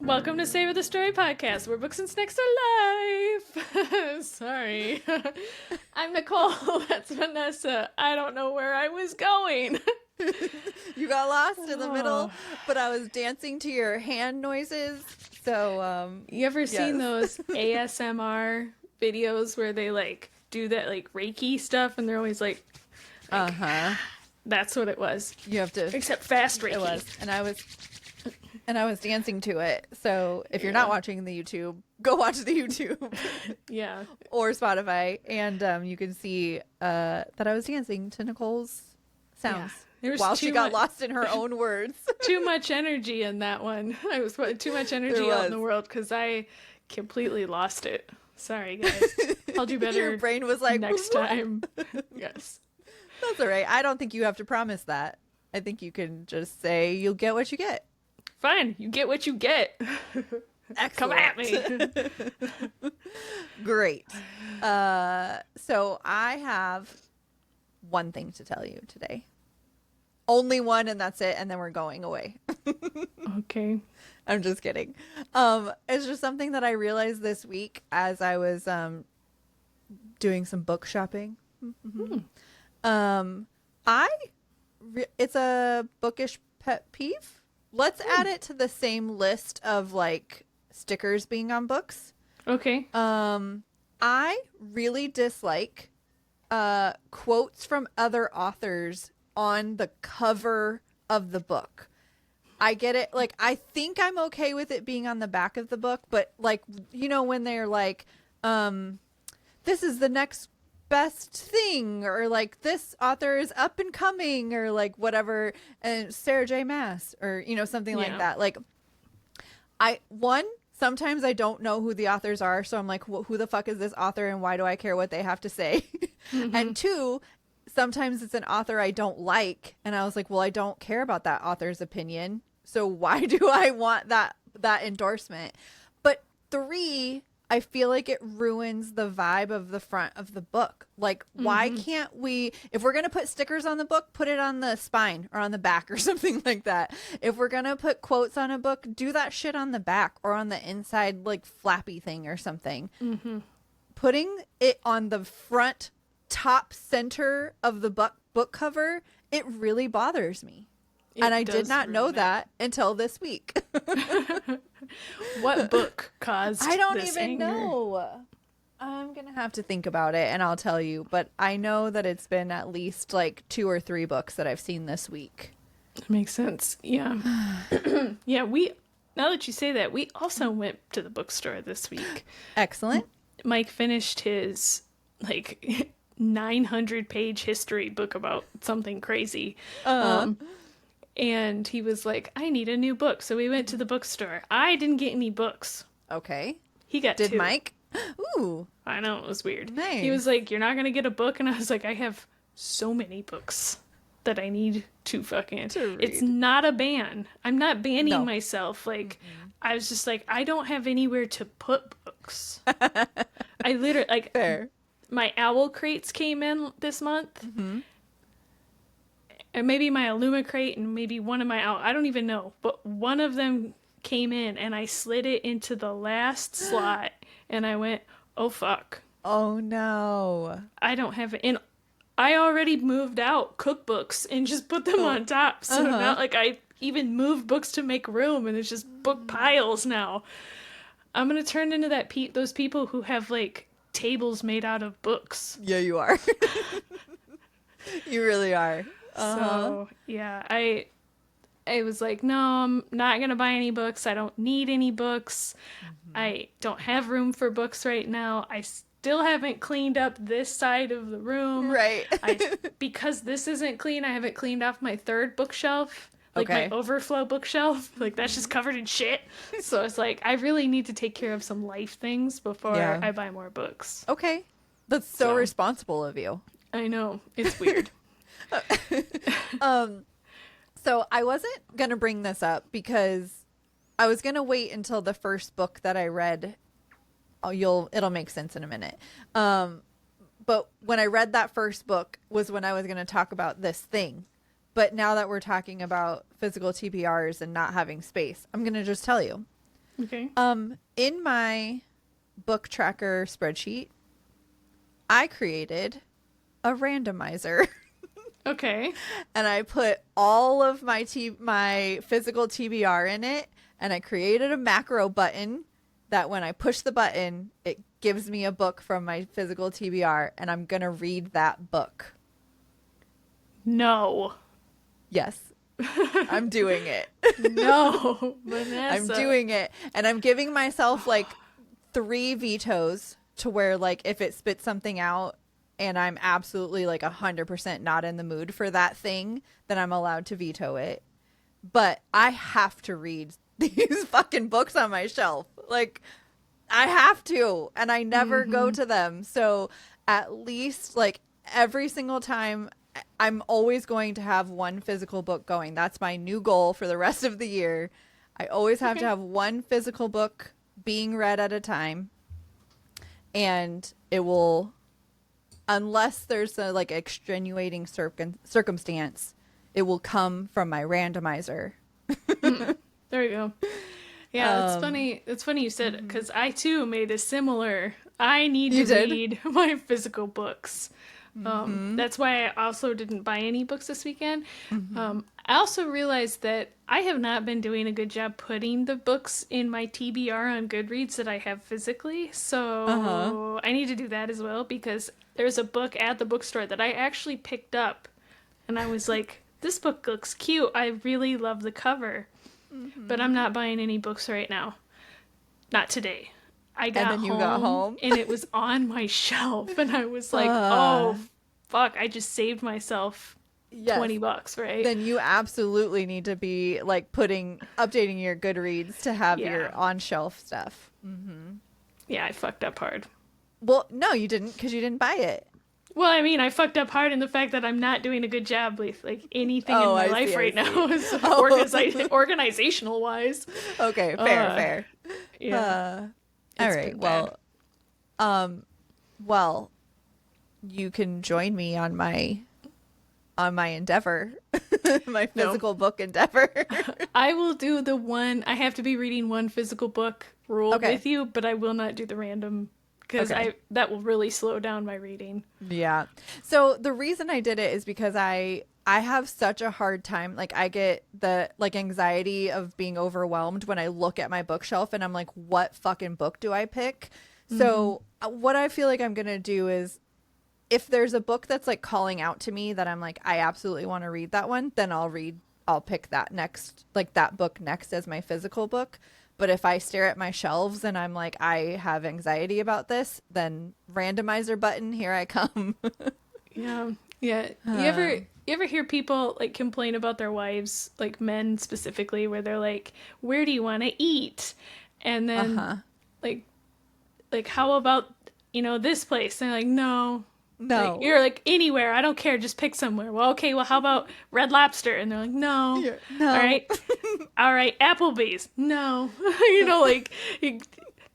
Welcome to Savor the Story podcast, where books and snacks are live. Sorry. I'm Nicole. That's Vanessa. I don't know where I was going. You got lost in the middle, but I was dancing to your hand noises. So, you ever seen those ASMR videos where they like do that like Reiki stuff and they're always like That's what it was. You have to, except fast Reiki. It was, and I was dancing to it. So if you're not watching the YouTube, go watch the YouTube. Yeah. Or Spotify, and you can see that I was dancing to Nicole's sounds while she got lost in her own words. Too much energy in that one. I was putting too much energy out in the world because I completely lost it. Sorry, guys. I'll do better. Your brain was like, next time. Yes. That's all right. I don't think you have to promise that. I think you can just say you'll get what you get. Fine. You get what you get. Excellent. Come at me. Great. So I have one thing to tell you today. Only one, and that's it. And then we're going away. Okay. I'm just kidding. It's just something that I realized this week as I was doing some book shopping. It's a bookish pet peeve. Let's add it to the same list of like stickers being on books. Okay. I really dislike quotes from other authors on the cover of the book. I get it. Like, I think I'm okay with it being on the back of the book, but like, you know, when they're like, this is the next best thing, or like this author is up and coming, or like whatever, and Sarah J. Maas, or you know, something like that. Like, sometimes I don't know who the authors are, so I'm like, who the fuck is this author and why do I care what they have to say? And two, sometimes it's an author I don't like, and I was like, well, I don't care about that author's opinion, so why do I want that endorsement? But three, I feel like it ruins the vibe of the front of the book. Like, why can't we, if we're going to put stickers on the book, put it on the spine or on the back or something like that. If we're going to put quotes on a book, do that shit on the back or on the inside, like flappy thing or something. Putting it on the front top center of the book cover, it really bothers me. And I did not know that until this week. What book caused I don't this even anger? know. I'm going to have to think about it and I'll tell you. But I know that it's been at least like 2 or 3 books that I've seen this week. That makes sense. Yeah. Yeah, now that you say that, we also went to the bookstore this week. Excellent. Mike finished his like 900-page history book about something crazy. And he was like, I need a new book. So we went to the bookstore. I didn't get any books. Okay. He got Did 2. Mike? Ooh. I know, it was weird. Nice. He was like, you're not going to get a book? And I was like, I have so many books that I need to fucking... It's not a ban. I'm not banning myself. Like, I was just like, I don't have anywhere to put books. I literally, like... Fair. My owl crates came in this month. And maybe my Illuma crate and maybe one of my I don't even know, but one of them came in and I slid it into the last slot and I went, oh fuck. Oh no. I don't have it. And I already moved out cookbooks and just put them on top. So not like I even moved books to make room and it's just book piles now. I'm going to turn into those people who have like tables made out of books. Yeah, you are. You really are. So, yeah, I was like, no, I'm not going to buy any books. I don't need any books. I don't have room for books right now. I still haven't cleaned up this side of the room. Right. Because this isn't clean, I haven't cleaned off my 3rd bookshelf. Like my overflow bookshelf. Like, that's just covered in shit. So it's like, I really need to take care of some life things before I buy more books. Okay. That's so responsible of you. I know. It's weird. So I wasn't going to bring this up because I was going to wait until the first book that I read. It'll make sense in a minute. But when I read that first book was when I was going to talk about this thing. But now that we're talking about physical TBRs and not having space, I'm going to just tell you. Okay. In my book tracker spreadsheet, I created a randomizer. Okay. And I put all of my physical TBR in it, and I created a macro button that when I push the button, it gives me a book from my physical TBR, and I'm going to read that book. No. Yes. I'm doing it. No, Vanessa. I'm doing it. And I'm giving myself like 3 vetoes to where like if it spits something out and I'm absolutely like 100% not in the mood for that thing, then I'm allowed to veto it. But I have to read these fucking books on my shelf. Like, I have to. And I never go to them. So at least like every single time, I'm always going to have one physical book going. That's my new goal for the rest of the year. I always have to have one physical book being read at a time. And it will... unless there's a like extenuating circumstance, it will come from my randomizer. There you go. Yeah, it's funny. It's funny you said it because I too made a similar. I need to read my physical books. That's why I also didn't buy any books this weekend. I also realized that I have not been doing a good job putting the books in my TBR on Goodreads that I have physically. So I need to do that as well because there's a book at the bookstore that I actually picked up. And I was like, this book looks cute. I really love the cover. But I'm not buying any books right now. Not today. I got home and it was on my shelf. And I was like, oh, fuck. I just saved myself $20, right? Then you absolutely need to be like updating your Goodreads to have your on-shelf stuff. Yeah, I fucked up hard. Well, no, you didn't because you didn't buy it. Well, I mean, I fucked up hard in the fact that I'm not doing a good job with like anything in my life right now, organizational wise. Okay, fair. Yeah. All right. Well, you can join me on my endeavor, my physical book endeavor. I will do the one. I have to be reading one physical book rule with you, but I will not do the random. Because that will really slow down my reading. Yeah. So the reason I did it is because I have such a hard time. Like I get the like anxiety of being overwhelmed when I look at my bookshelf and I'm like, what fucking book do I pick? So what I feel like I'm going to do is if there's a book that's like calling out to me that I'm like, I absolutely want to read that one, then I'll pick that next, like that book next as my physical book. But if I stare at my shelves and I'm like, I have anxiety about this, then randomizer button, here I come. Yeah. You ever hear people like complain about their wives, like men specifically, where they're like, where do you want to eat? And then like, how about, this place? And they're like, no. Like, you're like, anywhere. I don't care. Just pick somewhere. Well, okay. Well, how about Red Lobster? And they're like, no. No. All right. Applebee's. No.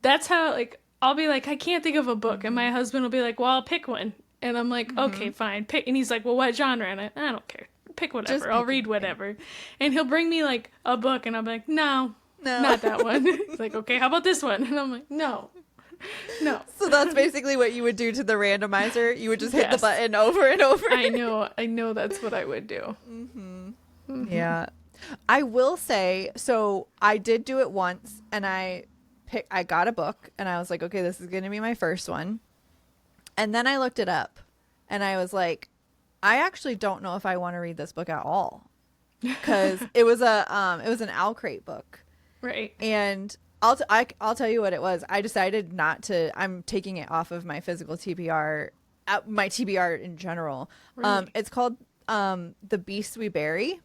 That's how, like, I'll be like, I can't think of a book. And my husband will be like, well, I'll pick one. And I'm like, okay, fine. Pick. And he's like, well, what genre? And I don't care. Pick whatever. I'll read whatever. And he'll bring me, like, a book. And I'm like, no, not that one. He's like, okay, how about this one? And I'm like, no. So that's basically what you would do to the randomizer. You would just hit the button over and over. I know that's what I would do. Yeah. I will say, so I did do it once and I got a book and I was like, okay, this is going to be my first one. And then I looked it up and I was like, I actually don't know if I want to read this book at all. Cause it was an Owl Crate book. Right. And I'll tell you what it was. I decided not to. I'm taking it off of my physical TBR, my TBR in general. Really? It's called The Beasts We Bury.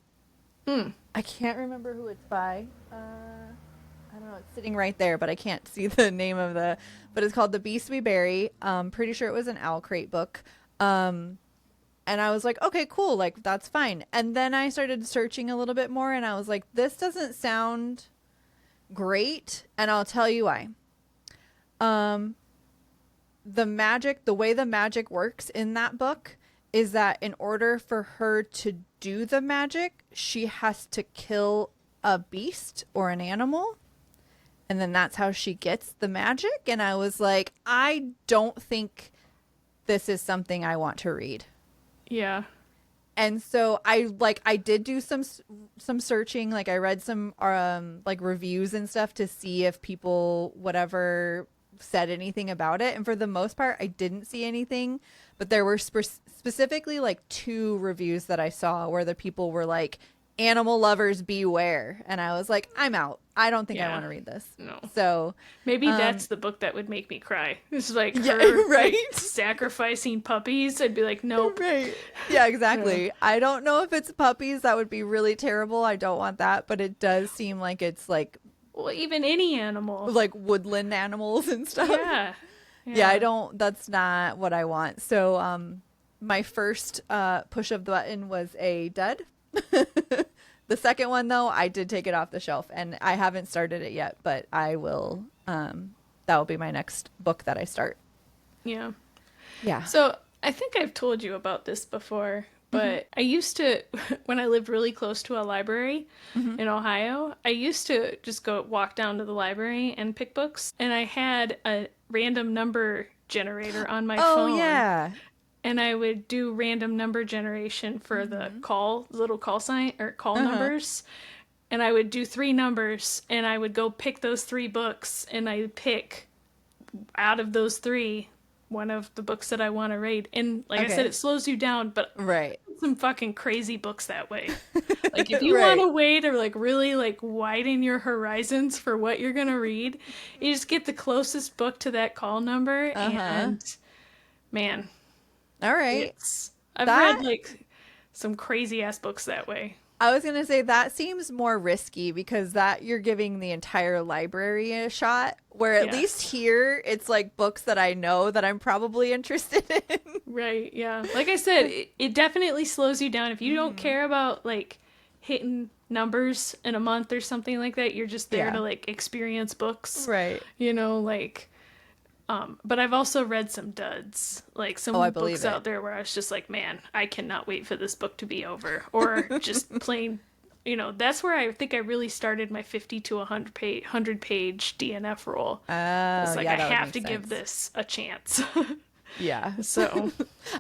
I can't remember who it's by. I don't know. It's sitting right there, but I can't see the name of But it's called The Beasts We Bury. Pretty sure it was an Owl Crate book. And I was like, okay, cool. Like that's fine. And then I started searching a little bit more, and I was like, this doesn't sound great, and I'll tell you why. The way the magic works in that book is that in order for her to do the magic, she has to kill a beast or an animal, And then that's how she gets the magic. And I was like, I don't think this is something I want to read. Yeah. And so I did do some searching. Like, I read some like reviews and stuff to see if people whatever said anything about it. And for the most part, I didn't see anything. But there were specifically like 2 reviews that I saw where the people were like, animal lovers beware. And I was like, I'm out. I don't think I want to read this. No. So maybe that's the book that would make me cry. It's like her right? like, sacrificing puppies. I'd be like, nope. Right. Yeah, exactly. I don't know if it's puppies. That would be really terrible. I don't want that. But it does seem like it's like, well, even any animal. like woodland animals and stuff. Yeah. Yeah, that's not what I want. So my first push of the button was a dud. The second one, though, I did take it off the shelf, and I haven't started it yet, but I will. That will be my next book that I start. Yeah. Yeah. So I think I've told you about this before, but I used to, when I lived really close to a library in Ohio, I used to just go walk down to the library and pick books, and I had a random number generator on my phone. Oh, yeah. And I would do random number generation for the little call sign or call numbers. And I would do 3 numbers and I would go pick those 3 books and I would pick out of those 3 one of the books that I want to read. And like I said, it slows you down, but right. Some fucking crazy books that way. Like if you want a way to like really like widen your horizons for what you're going to read, you just get the closest book to that call number and man. All right. I've read like some crazy ass books that way. I was going to say that seems more risky because that you're giving the entire library a shot, where at least here it's like books that I know that I'm probably interested in. Right. Yeah. Like I said, it definitely slows you down. If you don't care about like hitting numbers in a month or something like that, you're just there to like experience books. Right. You know, like, but I've also read some duds, like some books out there where I was just like, man, I cannot wait for this book to be over. Or just plain, you know, that's where I think I really started my 50 to 100 page DNF rule. It's like, I have to give this a chance. Yeah. So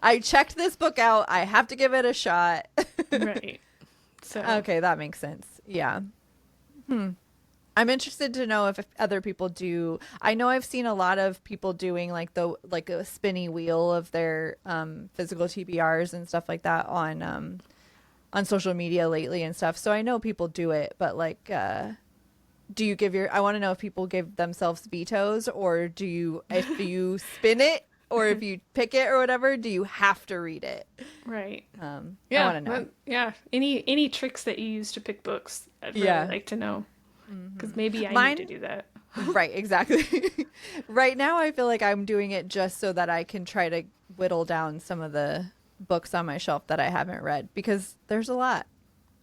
I checked this book out. I have to give it a shot. Right. So okay, that makes sense. Yeah. I'm interested to know if other people do. I know I've seen a lot of people doing like a spinny wheel of their physical TBRs and stuff like that on social media lately and stuff. So I know people do it, but like, do you give I want to know if people give themselves vetoes, or do you, if you spin it or if you pick it or whatever, do you have to read it? Right. Yeah. I want to know. Yeah. Any tricks that you use to pick books, I'd really like to know. Because maybe I need to do that. Right, exactly. Right now, I feel like I'm doing it just so that I can try to whittle down some of the books on my shelf that I haven't read, because there's a lot.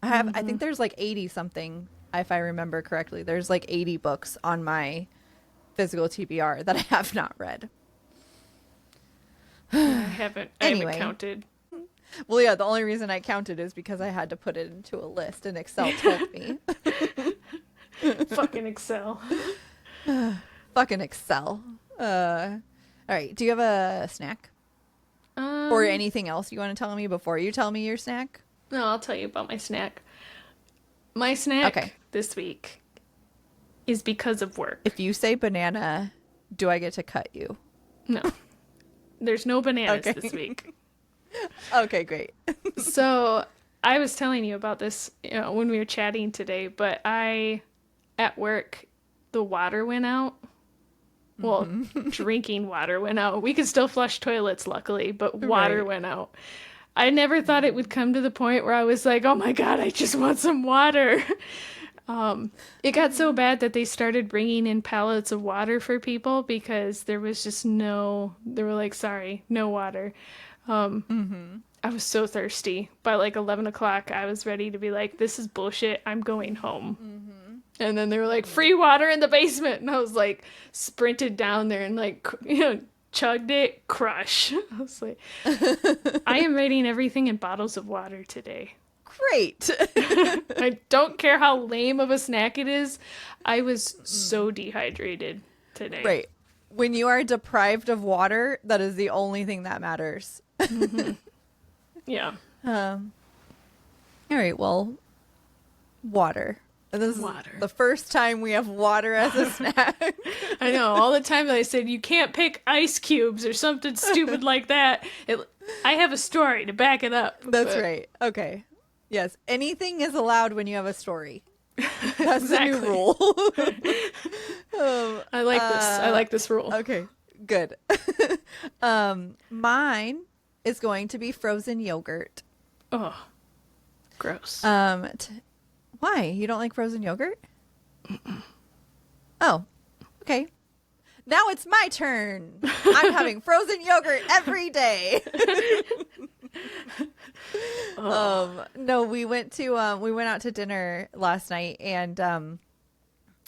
I think there's like 80 something, if I remember correctly. There's like 80 books on my physical TBR that I have not read. I haven't counted. Well, yeah, the only reason I counted is because I had to put it into a list, and Excel told me. Fucking Excel. Fucking Excel. All right. Do you have a snack? Or anything else you want to tell me before you tell me your snack? No, I'll tell you about my snack. My snack this week is because of work. If you say banana, do I get to cut you? No. There's no bananas this week. Okay, great. So I was telling you about this, when we were chatting today, but at work, the water went out. Well, drinking water went out. We could still flush toilets, luckily, but water went out. I never thought it would come to the point where I was like, oh my God, I just want some water. It got so bad that they started bringing in pallets of water for people because there was just they were like, sorry, no water. I was so thirsty. By like 11 o'clock, I was ready to be like, this is bullshit. I'm going home. And then they were like, free water in the basement. And I was like, sprinted down there and like, chugged it, crush. I was like, I am rating everything in bottles of water today. great. I don't care how lame of a snack it is. I was so dehydrated today. Right. When you are deprived of water, that is the only thing that matters. Yeah. All right. Well, water. This is the first time we have water as a snack. I know. All the time that I said you can't pick ice cubes or something stupid like that. I have a story to back it up. That's right. Okay. Yes. Anything is allowed when you have a story. That's the new rule. I like this. I like this rule. Okay. Good. Mine is going to be frozen yogurt. Oh, gross. Why? You don't like frozen yogurt? Oh, okay. Now it's my turn. I'm having frozen yogurt every day. No, we went out to dinner last night, and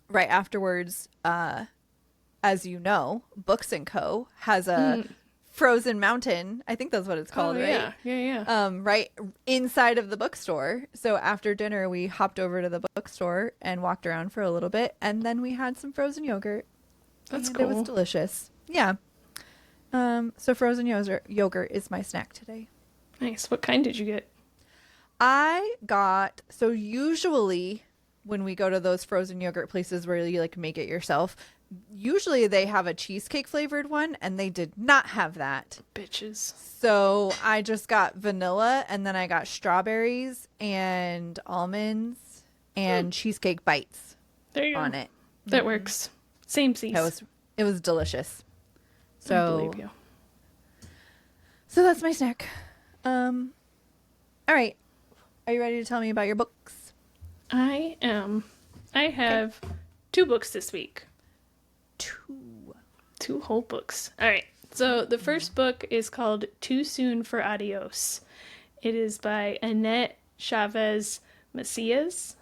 right afterwards, as you know, Books and Co. has a frozen mountain. I think that's what it's called, right? Yeah. Right inside of the bookstore. So after dinner, we hopped over to the bookstore and walked around for a little bit, and then we had some frozen yogurt. That's cool. It was delicious. Yeah. So frozen yogurt is my snack today. Nice. What kind did you get? So usually when we go to those frozen yogurt places where you like make it yourself, usually they have a cheesecake flavored one, and they did not have that. Bitches. So I just got vanilla, and then I got strawberries and almonds and cheesecake bites there you on go. it. That works. Same seas. It was delicious. I believe you. So that's my snack. All right. Are you ready to tell me about your books? I am. I have 2 books this week. 2 whole books. All right. So the first book is called Too Soon for Adios. It is by Annette, Chavez, Macias.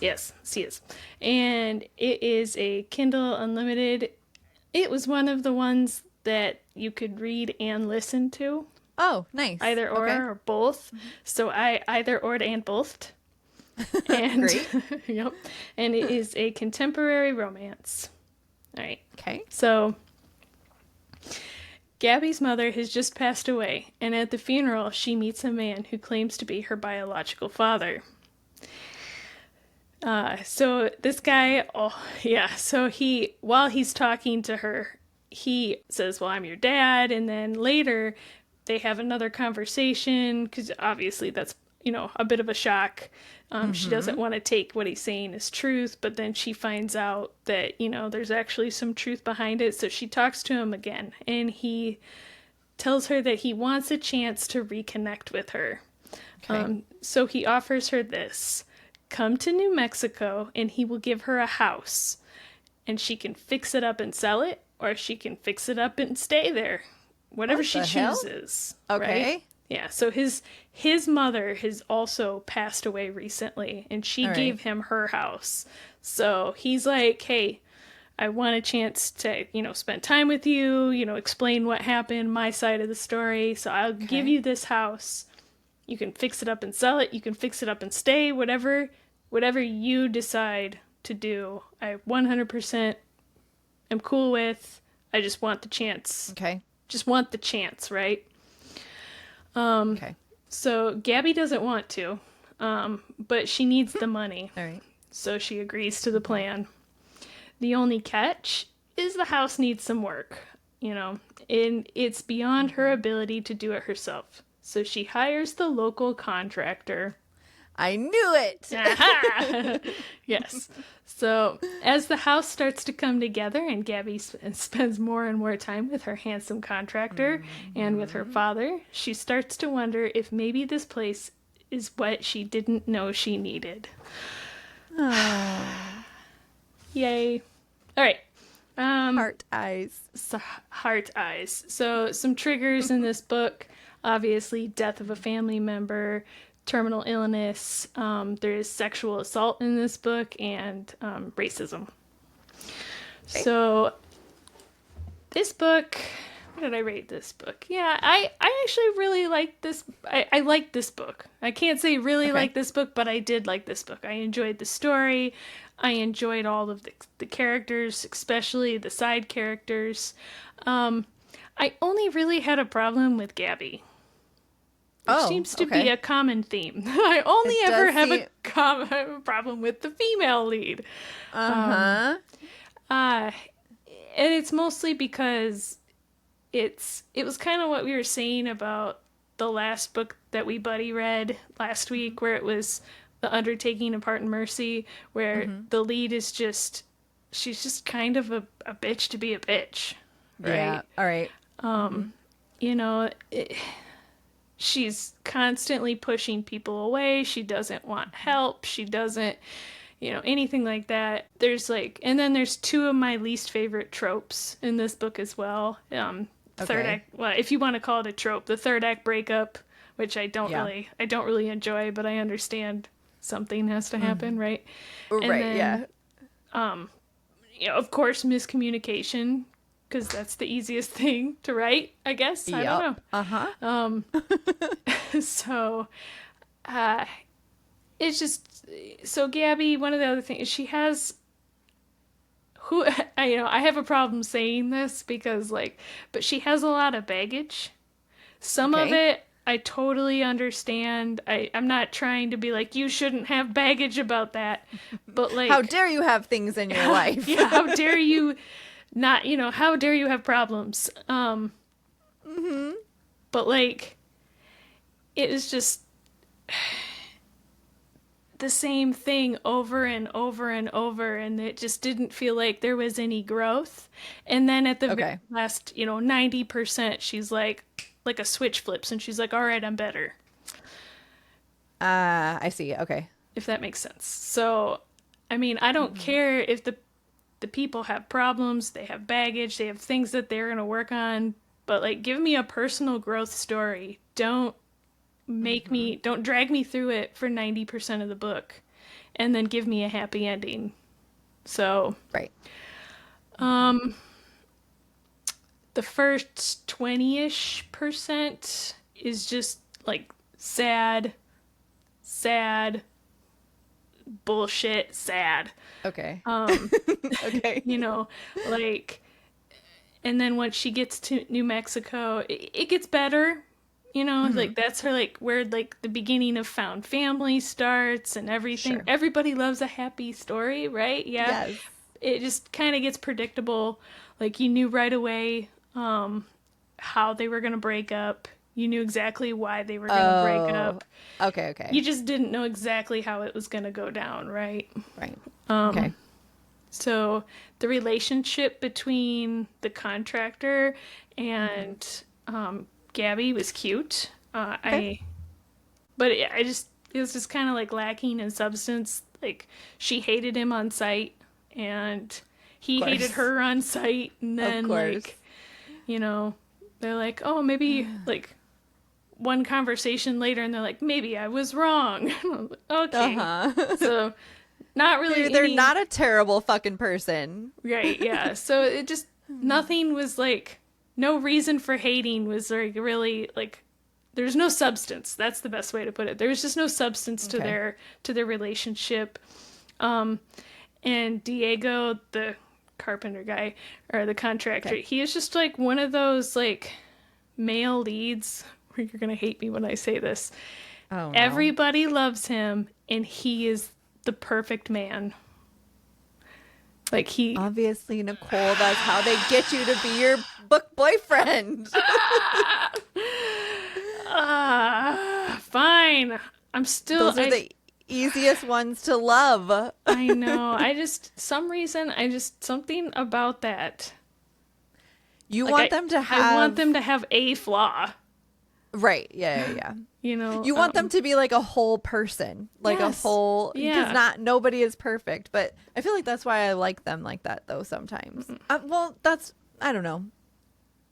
Yes, Macias. And it is a Kindle Unlimited. It was one of the ones that you could read and listen to. Oh, nice. Either or both. So I either or'd and bothed. And great. Yep. And it is a contemporary romance. All right. Okay. So Gabby's mother has just passed away, and at the funeral she meets a man who claims to be her biological father. So this guy, so while he's talking to her, he says, well, I'm your dad. And then later they have another conversation, because obviously that's, a bit of a shock. She doesn't want to take what he's saying as truth, but then she finds out that, there's actually some truth behind it. So she talks to him again, and he tells her that he wants a chance to reconnect with her. Okay. So he offers her this. Come to New Mexico, and he will give her a house, and she can fix it up and sell it, or she can fix it up and stay there. Whatever she chooses. Okay. Right? Yeah, so his mother has also passed away recently, and she gave him her house. So he's like, hey, I want a chance to, spend time with you, explain what happened, my side of the story. So I'll give you this house. You can fix it up and sell it. You can fix it up and stay. Whatever you decide to do, I 100% am cool with. I just want the chance. Okay. Just want the chance, right? Okay. So Gabby doesn't want to, but she needs the money. All right. So she agrees to the plan. The only catch is the house needs some work, and it's beyond her ability to do it herself. So she hires the local contractor. I knew it! Aha! Yes. So as the house starts to come together and Gabby spends more and more time with her handsome contractor and with her father, she starts to wonder if maybe this place is what she didn't know she needed. Yay. All right. Heart eyes. Heart eyes. So some triggers in this book. Obviously, death of a family member, terminal illness. There is sexual assault in this book, and racism. So this book What did I rate this book? Yeah, I actually really liked this. I liked this book. I can't say really like this book, but I did like this book. I enjoyed the story. I enjoyed all of the characters, especially the side characters. I only really had a problem with Gabby. Which seems to be a common theme. I only ever have a problem with the female lead. And it's mostly because it was kind of what we were saying about the last book that we buddy read last week, where it was The Undertaking of Heart and Mercy, where the lead is she's just kind of a bitch to be a bitch. Right? Yeah. All right. You know, she's constantly pushing people away. She doesn't want help. She doesn't, anything like that. And then there's two of my least favorite tropes in this book as well. Third act, well, if you want to call it a trope, the third act breakup, which I don't really enjoy, but I understand something has to happen, right? And then, of course, miscommunication, because that's the easiest thing to write, I guess. I don't know. So, it's just, so Gabby, one of the other things, she has, I have a problem saying this because, but she has a lot of baggage. Some of it, I totally understand. I'm not trying to be like, you shouldn't have baggage about that, but how dare you have things in your life? Yeah, how dare you not, how dare you have problems? But it was just the same thing over and over and over, and it just didn't feel like there was any growth. And then at the last, 90%, she's like a switch flips, and she's like, all right, I'm better. I see. Okay. If that makes sense. So, I mean, I don't care if the people have problems, they have baggage, they have things that they're going to work on, but give me a personal growth story. Don't don't drag me through it for 90% of the book and then give me a happy ending. So, the first 20-ish% is just sad, bullshit, sad. Okay. Okay. And then once she gets to New Mexico, it gets better. That's her, where, the beginning of Found Family starts and everything. Sure. Everybody loves a happy story, right? Yeah. Yes. It just kind of gets predictable. You knew right away how they were going to break up. You knew exactly why they were going to break up. Okay. You just didn't know exactly how it was going to go down, right? Right. Okay. So the relationship between the contractor and Gabby was cute. It was just kind of lacking in substance. She hated him on sight, and he hated her on sight, and then they're like, oh, maybe one conversation later, and they're like, maybe I was wrong. Okay. So not really. They're not a terrible fucking person. Right. Yeah. So it just, nothing was no reason for hating was really there's no substance. That's the best way to put it. There was just no substance to their relationship. And Diego, the carpenter guy, or the contractor, he is just one of those male leads where you're gonna hate me when I say this. Oh, no. Everybody loves him, and he is the perfect man. Obviously, Nicole, that's how they get you to be your book boyfriend. Fine. I'm still. Those are the easiest ones to love. I know. Something about that. You want them to have. I want them to have a flaw. Right. Yeah. You want them to be a whole person, a whole, because nobody is perfect, but I feel that's why I like them like that though sometimes. I don't know.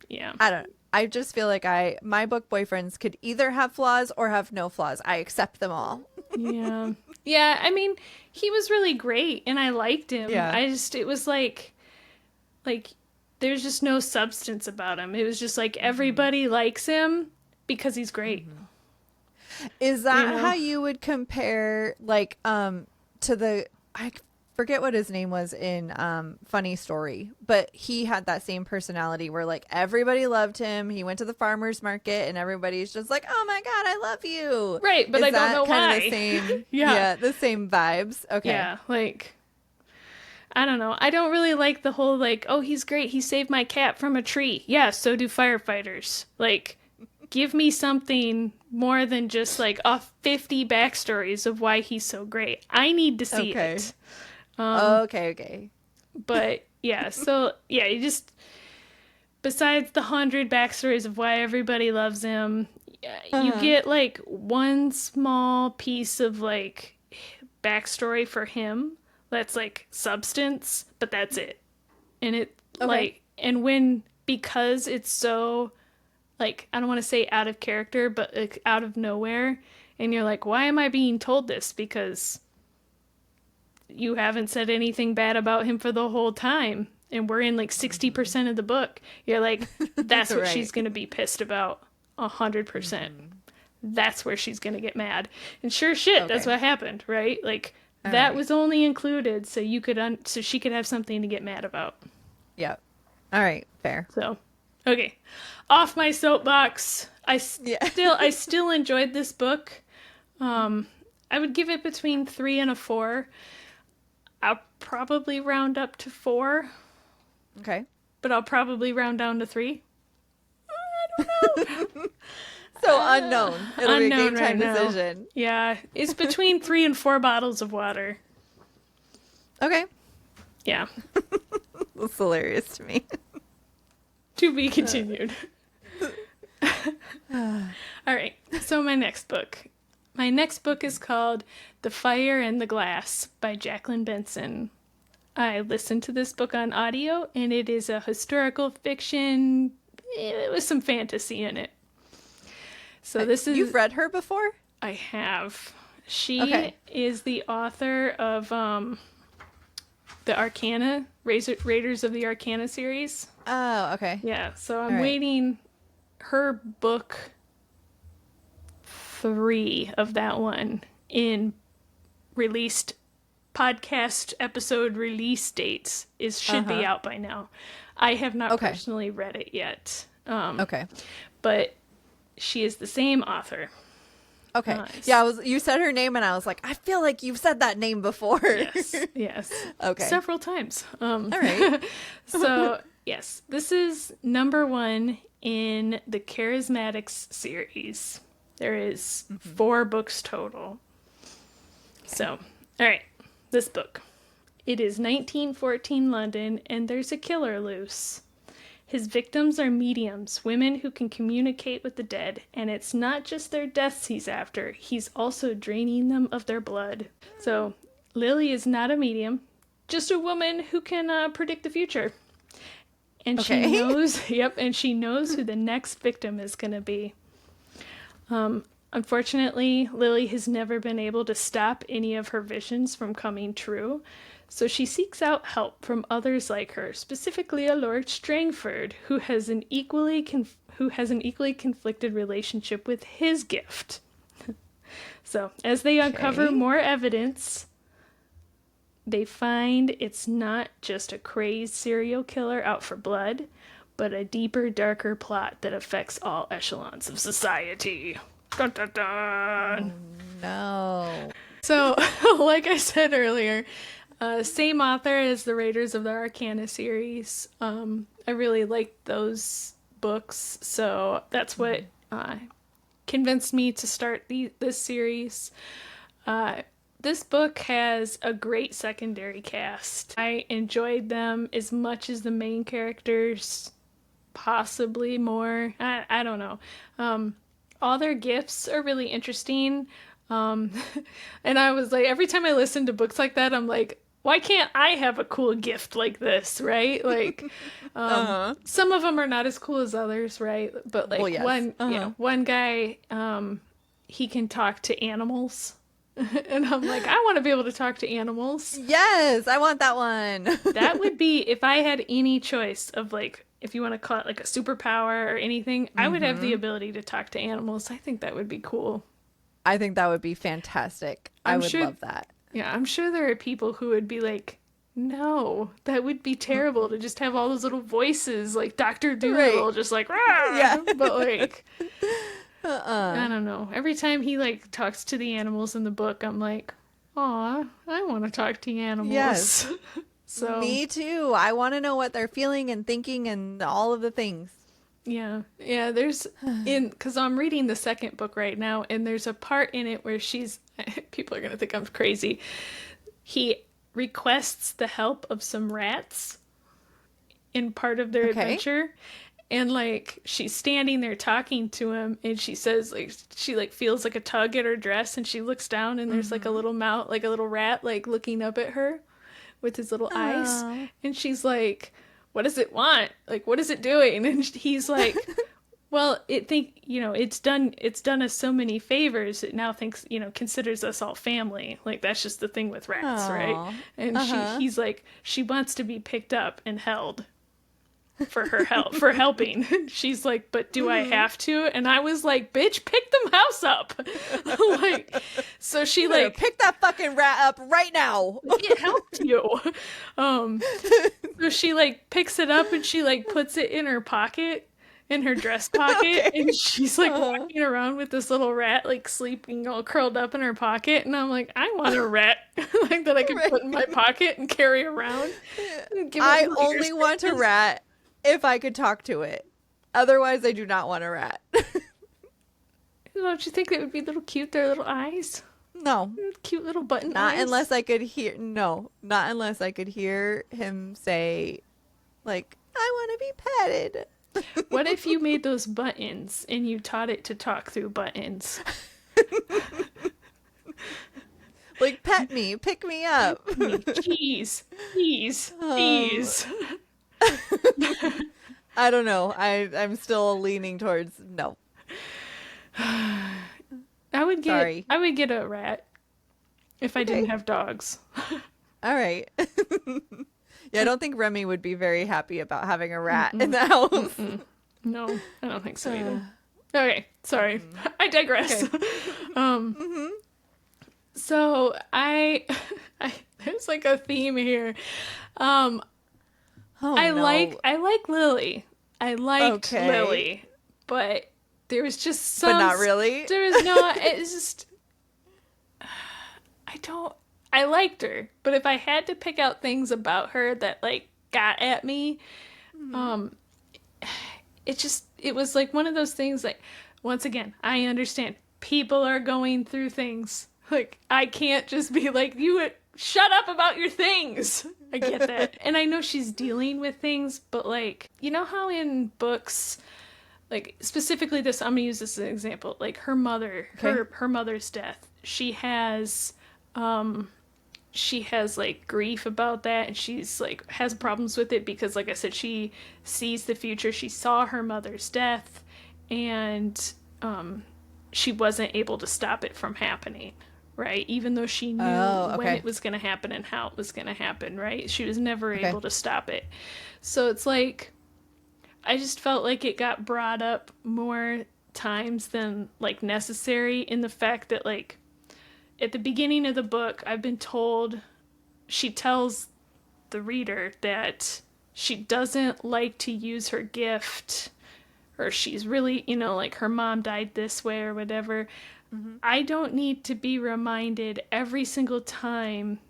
Yeah. I just feel my book boyfriends could either have flaws or have no flaws. I accept them all. Yeah. Yeah. I mean, he was really great and I liked him. Yeah. It was there's just no substance about him. It was just like everybody likes him because he's great. Is that how you would compare, like, to the, I forget what his name was in Funny Story, but he had that same personality where, like, everybody loved him. He went to the farmer's market and everybody's just like, oh my God, I love you. Right, but I don't know kind why. of the same, Yeah, the same vibes. Okay. yeah, like, I don't know. I don't really like the whole, like, oh, he's great. He saved my cat from a tree. Yeah, so do firefighters. Like, give me something more than just, like, 50 backstories of why he's so great. I need to see it. Okay. But, yeah, so, yeah, you just, besides the 100 backstories of why everybody loves him, you get, like, one small piece of, like, backstory for him. That's like substance, but that's it. And it like, and because it's so, like, I don't want to say out of character, but like out of nowhere, and you're like, why am I being told this? Because you haven't said anything bad about him for the whole time, and we're in like 60% of the book. You're like, that's what she's gonna be pissed about 100%. That's where she's gonna get mad. And sure shit, that's what happened, right? Like, that was only included so you could so she could have something to get mad about. Yep. All right, fair. So, okay, off my soapbox. I still enjoyed this book. I would give it between 3 and a 4. I'll probably round up to 4. Okay. But I'll probably round down to 3. I don't know. So unknown. It'll be a game time decision. Yeah, it's between 3 and 4 bottles of water. Okay. Yeah. That's hilarious to me. To be continued. All right. So my next book. My next book is called The Fire and the Glass by Jacquelyn Benson. I listened to this book on audio, and it is a historical fiction with some fantasy in it. So this is... You've read her before? I have. She is the author of the Arcana, Raiders of the Arcana series. Oh, okay. Yeah, so I'm waiting her book 3 of that one in released podcast episode release dates should be out by now. I have not personally read it yet. But she is the same author. Okay. Yeah, you said her name and I was like, I feel like you've said that name before. Yes. Okay. Several times. All right. So, yes, this is number 1 in the Charismatics series. There is 4 books total. So, all right, this book. It is 1914 London, and there's a killer loose. His victims are mediums, women who can communicate with the dead, and it's not just their deaths he's after, he's also draining them of their blood. So, Lily is not a medium, just a woman who can predict the future. And she knows, and she knows who the next victim is going to be. Unfortunately, Lily has never been able to stop any of her visions from coming true, so she seeks out help from others like her, specifically a Lord Strangford, who has an equally conflicted relationship with his gift. So, as they uncover more evidence, they find it's not just a crazed serial killer out for blood, but a deeper, darker plot that affects all echelons of society. Dun, dun, dun. Oh, no. So, like I said earlier, same author as the Raiders of the Arcana series. I really liked those books, so that's what convinced me to start this series. This book has a great secondary cast. I enjoyed them as much as the main characters, possibly more. I don't know. All their gifts are really interesting. And I was like, every time I listen to books like that, I'm like, why can't I have a cool gift like this, right? Like, some of them are not as cool as others, right? But like one guy, he can talk to animals. And I'm like, I want to be able to talk to animals. Yes, I want that one. That would be, if I had any choice of like, if you want to call it like a superpower or anything, I would have the ability to talk to animals. I think that would be cool. I think that would be fantastic. I would love that. Yeah, I'm sure there are people who would be like, no, that would be terrible to just have all those little voices like Dr. Dolittle, just like, rah! Yeah. But like, I don't know. Every time he like talks to the animals in the book, I'm like, aw, I want to talk to animals. Yes. So me too. I want to know what they're feeling and thinking and all of the things. Yeah. Yeah, because I'm reading the second book right now, and there's a part in it where people are going to think I'm crazy. He requests the help of some rats in part of their adventure. And like, she's standing there talking to him, and she says like, she like feels like a tug at her dress, and she looks down, and there's like a little like a little rat, like looking up at her with his little eyes. And she's like, what does it want? Like, what is it doing? And he's like, well, it's done us so many favors. It now thinks, considers us all family. Like, that's just the thing with rats, right? And he's like, she wants to be picked up and held for her help, for helping. She's like, but do I have to? And I was like, bitch, pick the mouse up. Like, so she like, pick that fucking rat up right now. It helped you. So she like picks it up and she like puts it in her pocket, in her dress pocket, and she's like walking around with this little rat like sleeping all curled up in her pocket. And I'm like, I want a rat like that I can put in my pocket and carry around. And I only want a rat if I could talk to it. Otherwise, I do not want a rat. Don't you think it would be little cute, their little eyes? No. Cute little button not eyes? Unless I could hear... No. Not unless I could hear him say, like, I want to be petted. What if you made those buttons and you taught it to talk through buttons? Like, pet me. Pick me up. Cheese. Cheese. Cheese. I don't know. I'm still leaning towards no. I would get a rat if I didn't have dogs. All right. Yeah, I don't think Remy would be very happy about having a rat in the house. No, I don't think so either. Okay, sorry. I digress. Okay. So I there's like a theme here. I like Lily. I liked Lily, but there was just some. But not really. There was no. It's just. I liked her, but if I had to pick out things about her that like got at me, it was like one of those things. Like, once again, I understand people are going through things. Like, I can't just be like, you shut up about your things. I get that. And I know she's dealing with things, but like, you know how in books, like specifically this, I'm gonna use this as an example, like her mother, her mother's death, she has like grief about that, and she's like has problems with it because, like I said, she sees the future. She saw her mother's death, and she wasn't able to stop it from happening. Right, even though she knew when it was going to happen and how it was going to happen, right? She was never able to stop it. So it's like, I just felt like it got brought up more times than like necessary, in the fact that like at the beginning of the book, I've been told, she tells the reader that she doesn't like to use her gift, or she's really, like her mom died this way or whatever. I don't need to be reminded every single time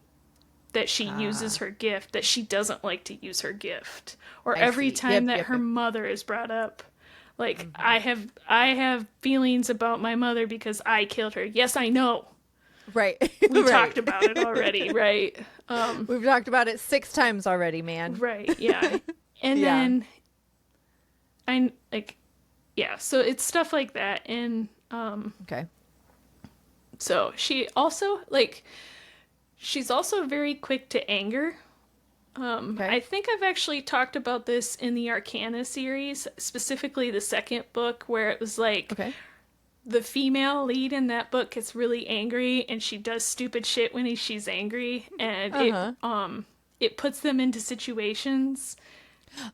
that she uses her gift that she doesn't like to use her gift, or every time that her mother is brought up. Like, I have feelings about my mother because I killed her. Yes, I know. Right. We talked about it already, right? We've talked about it 6 times already, man. Right, yeah. And then I like, so it's stuff like that. And so she's also very quick to anger. I think I've actually talked about this in the Arcana series, specifically the second book, where it was like the female lead in that book gets really angry, and she does stupid shit when she's angry, and it puts them into situations.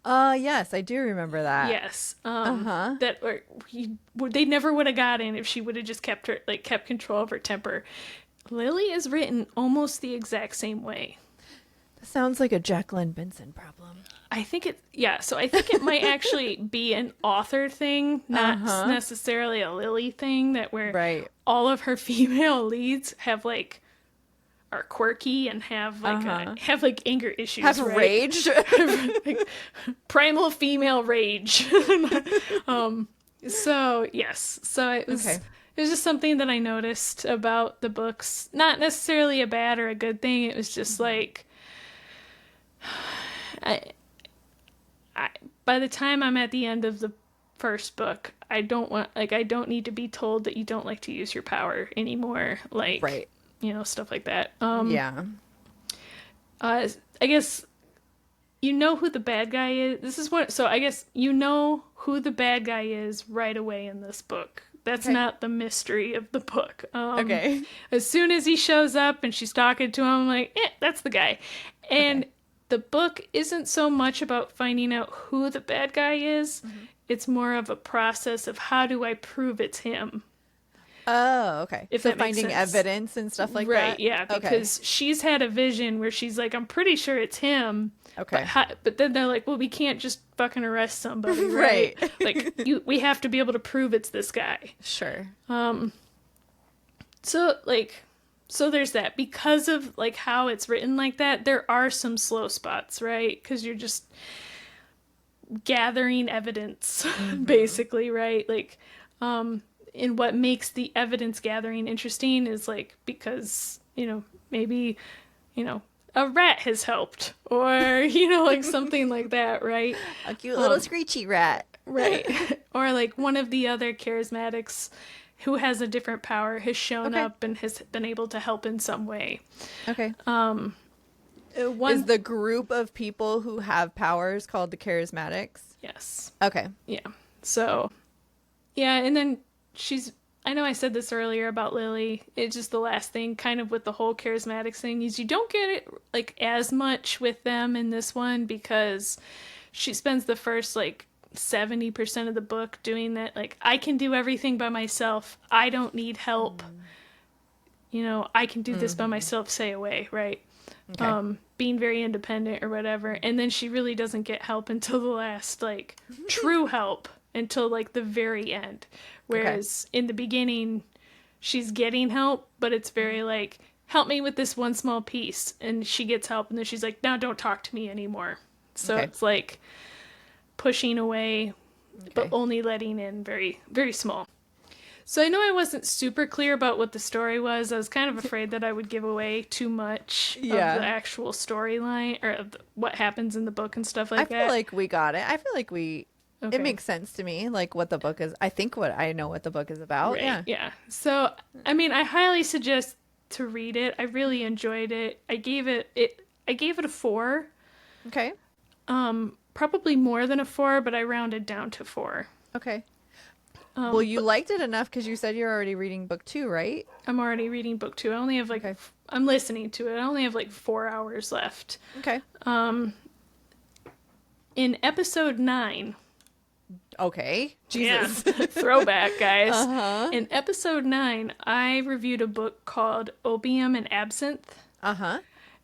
Yes, I do remember that. Yes. That they never would have got in if she would have just kept control of her temper. Lily is written almost the exact same way. That sounds like a Jacquelyn Benson problem. I think it might actually be an author thing, not necessarily a Lily thing, that where all of her female leads have like are quirky and have like have like anger issues, have rage, like, primal female rage. So yes, so it was just something that I noticed about the books. Not necessarily a bad or a good thing. It was just like by the time I'm at the end of the first book, I don't need to be told that you don't like to use your power anymore. Like, you know, stuff like that. I guess you know who the bad guy is. So I guess you know who the bad guy is right away in this book. That's not the mystery of the book. As soon as he shows up and she's talking to him, I'm like, that's the guy. And the book isn't so much about finding out who the bad guy is. It's more of a process of how do I prove it's him. Oh, okay. If so that makes finding sense. evidence and stuff like that? Right, yeah, because she's had a vision where she's like, I'm pretty sure it's him. Okay. But then they're like, well, we can't just fucking arrest somebody, right? Like, we have to be able to prove it's this guy. Sure. So there's that. Because of, like, how it's written like that, there are some slow spots, right? Because you're just gathering evidence, basically, right? Like, and what makes the evidence gathering interesting is, like, because, you know, maybe, you know, a rat has helped, or, you know, like, something like that, right? A cute little screechy rat. Right. Or, like, one of the other charismatics who has a different power has shown up and has been able to help in some way. Okay. Is the group of people who have powers called the charismatics? Yes. Okay. Yeah. So, yeah, and then I know I said this earlier about Lily. It's just the last thing, kind of with the whole charismatics thing, is you don't get it, like, as much with them in this one, because she spends the first, like, 70% of the book doing that, like, I can do everything by myself. I don't need help. You know, I can do this by myself, say away, right? Okay. Being very independent or whatever. And then she really doesn't get help until the last, like, true help until, like, the very end. Whereas in the beginning, she's getting help, but it's very like, help me with this one small piece. And she gets help, and then she's like, now don't talk to me anymore. So it's like pushing away, but only letting in very, very small. So I know I wasn't super clear about what the story was. I was kind of afraid that I would give away too much of the actual storyline, or of what happens in the book and stuff like that. I feel like we got it. I feel like it makes sense to me, like, what the book is. I think I know what the book is about. Right. Yeah. So, I mean, I highly suggest to read it. I really enjoyed it. I gave it a 4. Okay. Probably more than a 4, but I rounded down to 4. Okay. Well, you liked it enough because you said you're already reading book 2, right? I'm already reading book 2. I only have I'm listening to it. I only have like 4 hours left. Okay. In episode 9. Okay. Jesus. Yeah. Throwback, guys. In episode 9, I reviewed a book called Opium and Absinthe.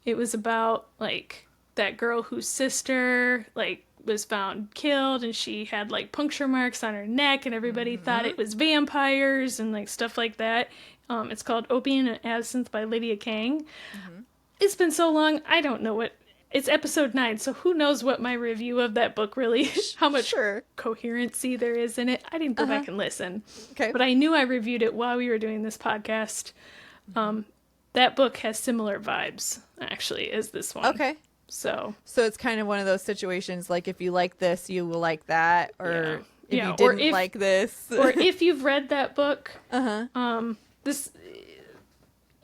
It was about, like, that girl whose sister, like, was found killed, and she had, like, puncture marks on her neck, and everybody thought it was vampires and, like, stuff like that. It's called Opium and Absinthe by Lydia Kang. It's been so long, I don't know what. It's episode 9, so who knows what my review of that book really, how much coherency there is in it. I didn't go back and listen. Okay. But I knew I reviewed it while we were doing this podcast. That book has similar vibes, actually, as this one. Okay. So it's kind of one of those situations, like, if you like this, you will like that, or if you didn't like this. Or if you've read that book, this,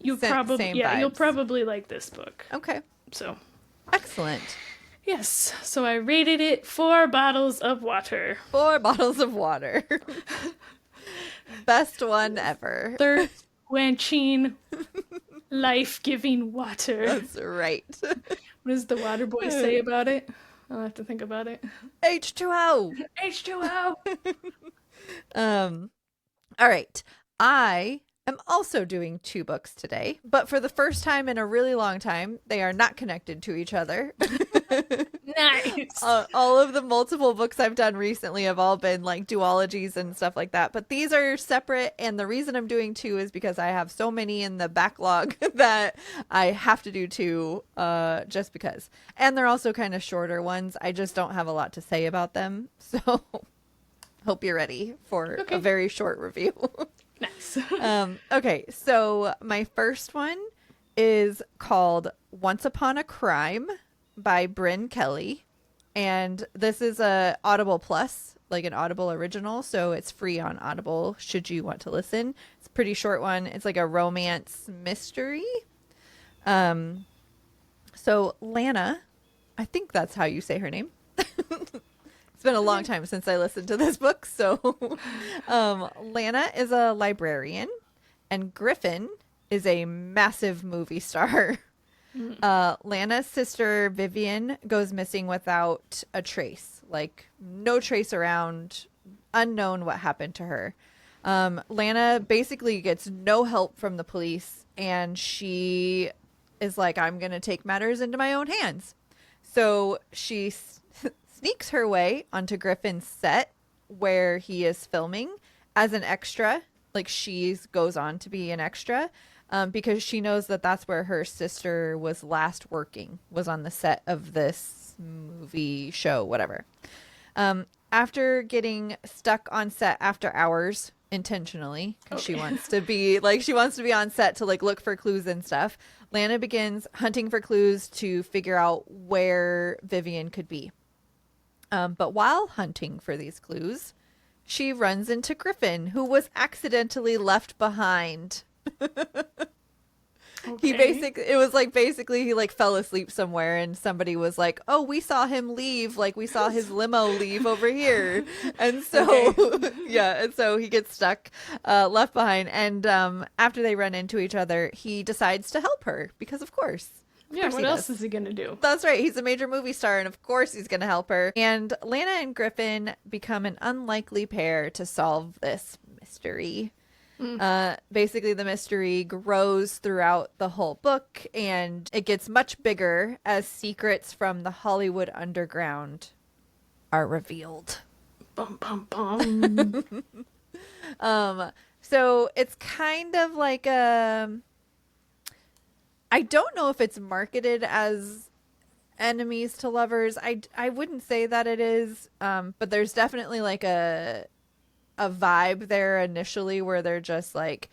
you'll probably like this book. Okay. So. Excellent. Yes. So I rated it 4 bottles of water. 4 bottles of water. Best one ever. Thirst quenching, life-giving water. That's right. What does the water boy say about it? I'll have to think about it. H2O. H2O. All right. I am also doing 2 books today, but for the first time in a really long time, they are not connected to each other. Nice. All of the multiple books I've done recently have all been like duologies and stuff like that, but these are separate, and the reason I'm doing 2 is because I have so many in the backlog that I have to do 2 just because. And they're also kind of shorter ones. I just don't have a lot to say about them, so hope you're ready for a very short review. Nice. Okay, so my first one is called Once Upon a Crime by Brynn Kelly, and this is a Audible Plus, like an Audible original, so it's free on Audible should you want to listen. It's a pretty short one. It's like a romance mystery. So Lana, I think that's how you say her name. It's been a long time since I listened to this book. So Lana is a librarian and Griffin is a massive movie star. Lana's sister Vivian goes missing without a trace, like no trace around, unknown what happened to her. Lana basically gets no help from the police, and she is like, I'm going to take matters into my own hands. So she sneaks her way onto Griffin's set where he is filming as an extra. Like she goes on to be an extra because she knows that that's where her sister was last working, was on the set of this movie show, whatever. After getting stuck on set after hours intentionally, because she wants to be on set to like look for clues and stuff, Lana begins hunting for clues to figure out where Vivian could be. But while hunting for these clues, she runs into Griffin, who was accidentally left behind. He fell asleep somewhere, and somebody was like, oh, we saw him leave, like we saw his limo leave over here. And so and so he gets stuck, left behind, and after they run into each other, he decides to help her because of course. Yeah, what else is he gonna do? That's right, he's a major movie star, and of course he's gonna help her. And Lana and Griffin become an unlikely pair to solve this mystery. Basically the mystery grows throughout the whole book, and it gets much bigger as secrets from the Hollywood underground are revealed. Bum bum bum. So it's kind of like I don't know if it's marketed as enemies to lovers. I wouldn't say that it is, but there's definitely like a vibe there initially where they're just like,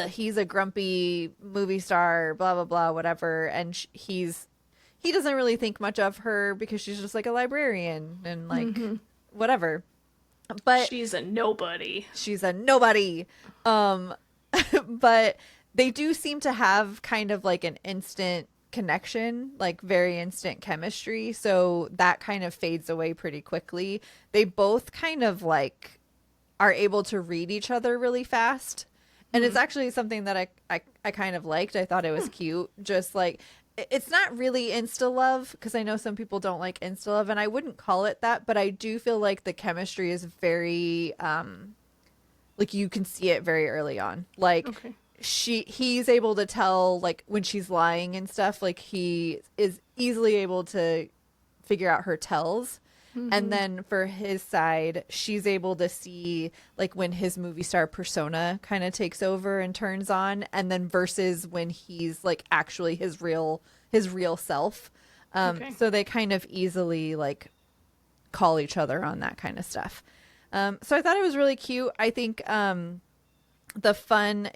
he's a grumpy movie star, blah blah blah, whatever, and he doesn't really think much of her because she's just like a librarian and like whatever. But she's a nobody. But they do seem to have kind of like an instant connection, like very instant chemistry. So that kind of fades away pretty quickly. They both kind of like are able to read each other really fast. And it's actually something that I kind of liked. I thought it was cute. Just like, it's not really insta love, because I know some people don't like insta love, and I wouldn't call it that, but I do feel like the chemistry is very, like you can see it very early on. Like, he's able to tell like when she's lying and stuff, like he is easily able to figure out her tells. And then for his side, she's able to see like when his movie star persona kind of takes over and turns on, and then versus when he's like actually his real self. So they kind of easily like call each other on that kind of stuff. So I thought it was really cute. I think it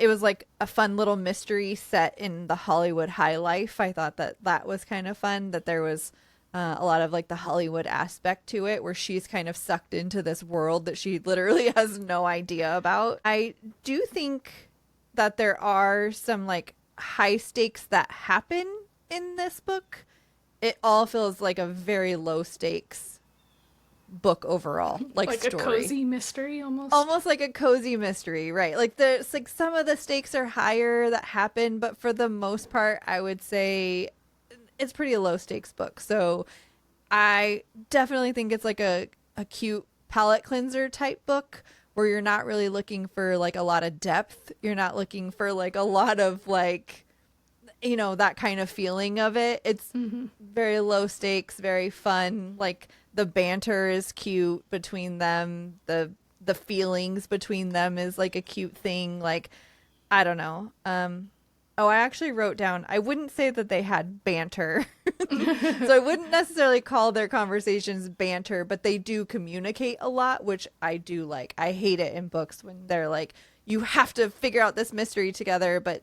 was like a fun little mystery set in the Hollywood high life. I thought that was kind of fun, that there was a lot of like the Hollywood aspect to it, where she's kind of sucked into this world that she literally has no idea about. I do think that there are some like high stakes that happen in this book. It all feels like a very low stakes book overall, like story. A cozy mystery almost. Almost like a cozy mystery, right? Like there's like some of the stakes are higher that happen, but for the most part, I would say it's pretty a low stakes book. So I definitely think it's like a cute palate cleanser type book where you're not really looking for like a lot of depth. You're not looking for like a lot of like, you know, that kind of feeling of it. It's very low stakes, very fun. Like the banter is cute between them. The feelings between them is like a cute thing. Like, I don't know. Oh, I actually wrote down, I wouldn't say that they had banter. So I wouldn't necessarily call their conversations banter, but they do communicate a lot, which I do like. I hate it in books when they're like, you have to figure out this mystery together, but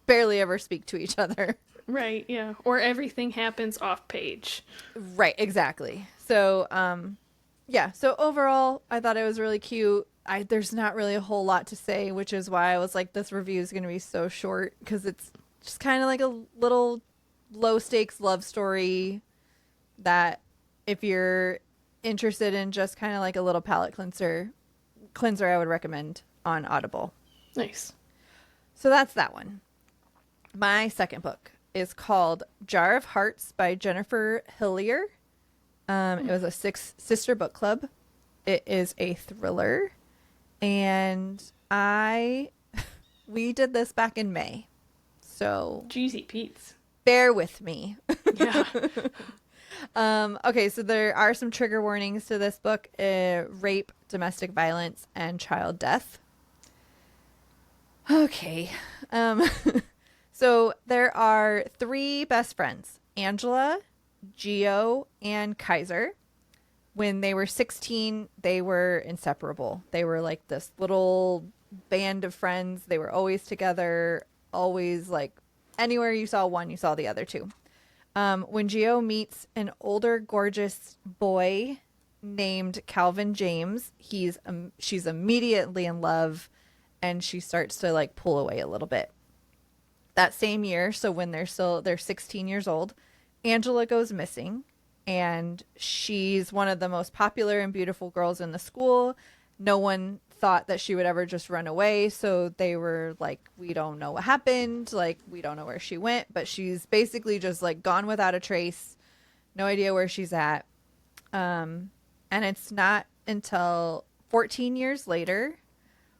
barely ever speak to each other. Right, yeah. Or everything happens off page. Right, exactly. So, yeah. So overall, I thought it was really cute. There's not really a whole lot to say, which is why I was like, this review is going to be so short because it's just kind of like a little low stakes love story that if you're interested in just kind of like a little palate cleanser, I would recommend on Audible. Nice. So that's that one. My second book is called Jar of Hearts by Jennifer Hillier. It was a sister book club. It is a thriller. And we did this back in May. So Jeezy Pete's. Bear with me. Yeah. Okay, so there are some trigger warnings to this book. Rape, domestic violence, and child death. Okay. So there are 3 best friends, Angela, Gio, and Kaiser. When they were 16, they were inseparable. They were like this little band of friends. They were always together, always like anywhere you saw one, you saw the other two. When Gio meets an older, gorgeous boy named Calvin James, she's immediately in love, and she starts to like pull away a little bit. That same year, so when they're 16 years old, Angela goes missing. And she's one of the most popular and beautiful girls in the school. No one thought that she would ever just run away. So they were like, we don't know what happened. Like, we don't know where she went. But she's basically just like gone without a trace. No idea where she's at. And it's not until 14 years later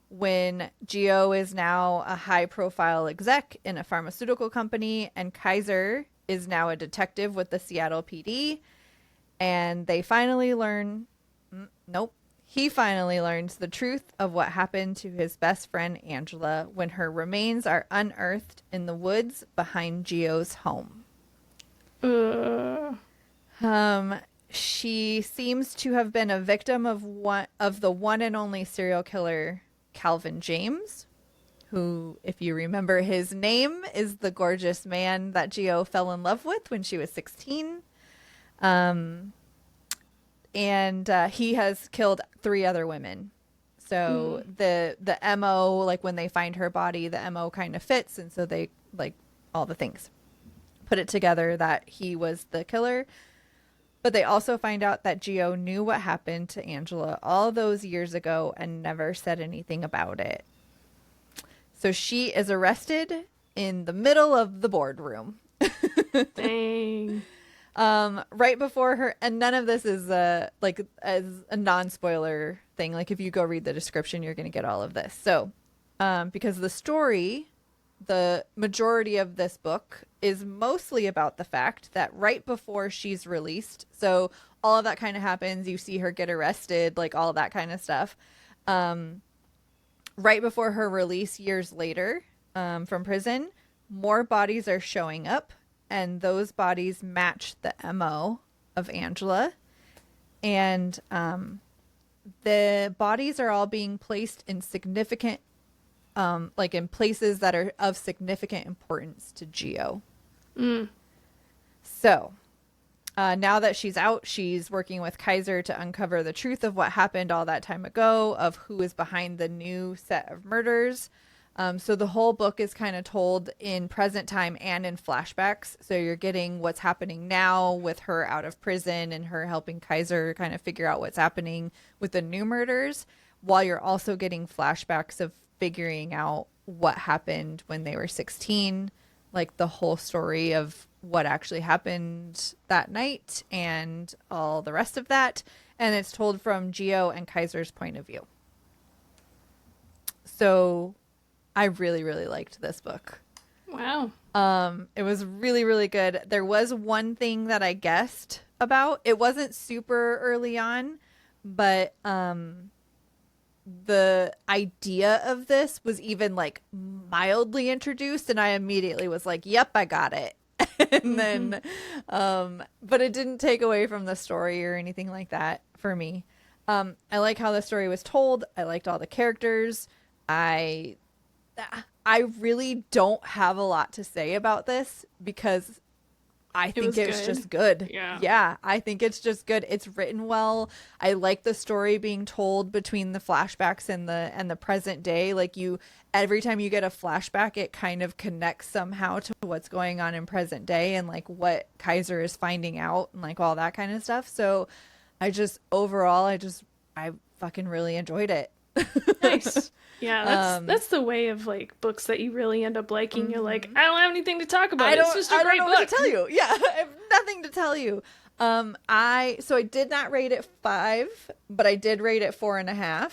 when Gio is now a high profile exec in a pharmaceutical company. And Kaiser is now a detective with the Seattle PD. And they finally learn, he finally learns the truth of what happened to his best friend Angela when her remains are unearthed in the woods behind Gio's home. She seems to have been a victim of the one and only serial killer, Calvin James, who, if you remember his name, is the gorgeous man that Gio fell in love with when she was 16. And he has killed 3 other women. So the MO, like when they find her body, the MO kind of fits. And so they, like, all the things put it together that he was the killer. But they also find out that Gio knew what happened to Angela all those years ago and never said anything about it. So she is arrested in the middle of the boardroom. Dang. Right before her, and none of this is like as a non-spoiler thing. Like if you go read the description, you're going to get all of this. So, because the story, the majority of this book is mostly about the fact that right before she's released, so all of that kind of happens. You see her get arrested, like all of that kind of stuff. Right before her release years later, from prison, more bodies are showing up. And those bodies match the MO of Angela. And the bodies are all being placed in significant, like in places that are of significant importance to Gio. So now that she's out, she's working with Kaiser to uncover the truth of what happened all that time ago, of who is behind the new set of murders. So the whole book is kind of told in present time and in flashbacks. So you're getting what's happening now with her out of prison and her helping Kaiser kind of figure out what's happening with the new murders, while you're also getting flashbacks of figuring out what happened when they were 16, like the whole story of what actually happened that night and all the rest of that. And it's told from Geo and Kaiser's point of view. So I really, really liked this book. Wow. It was really, really good. There was one thing that I guessed about. It wasn't super early on, but the idea of this was even like mildly introduced, and I immediately was like, yep, I got it. And then but it didn't take away from the story or anything like that for me. I like how the story was told. I liked all the characters. I really don't have a lot to say about this because I think it's just good. Yeah, I think it's just good. It's written well. I like the story being told between the flashbacks and the present day. Like every time you get a flashback, it kind of connects somehow to what's going on in present day and like what Kaiser is finding out and like all that kind of stuff. So I fucking really enjoyed it. Nice. Yeah, that's the way of like books that you really end up liking. You're like, I don't have anything to talk about. It's just a great book. What to tell you. Yeah, I have nothing to tell you. I did not rate it 5, but I did rate it 4.5.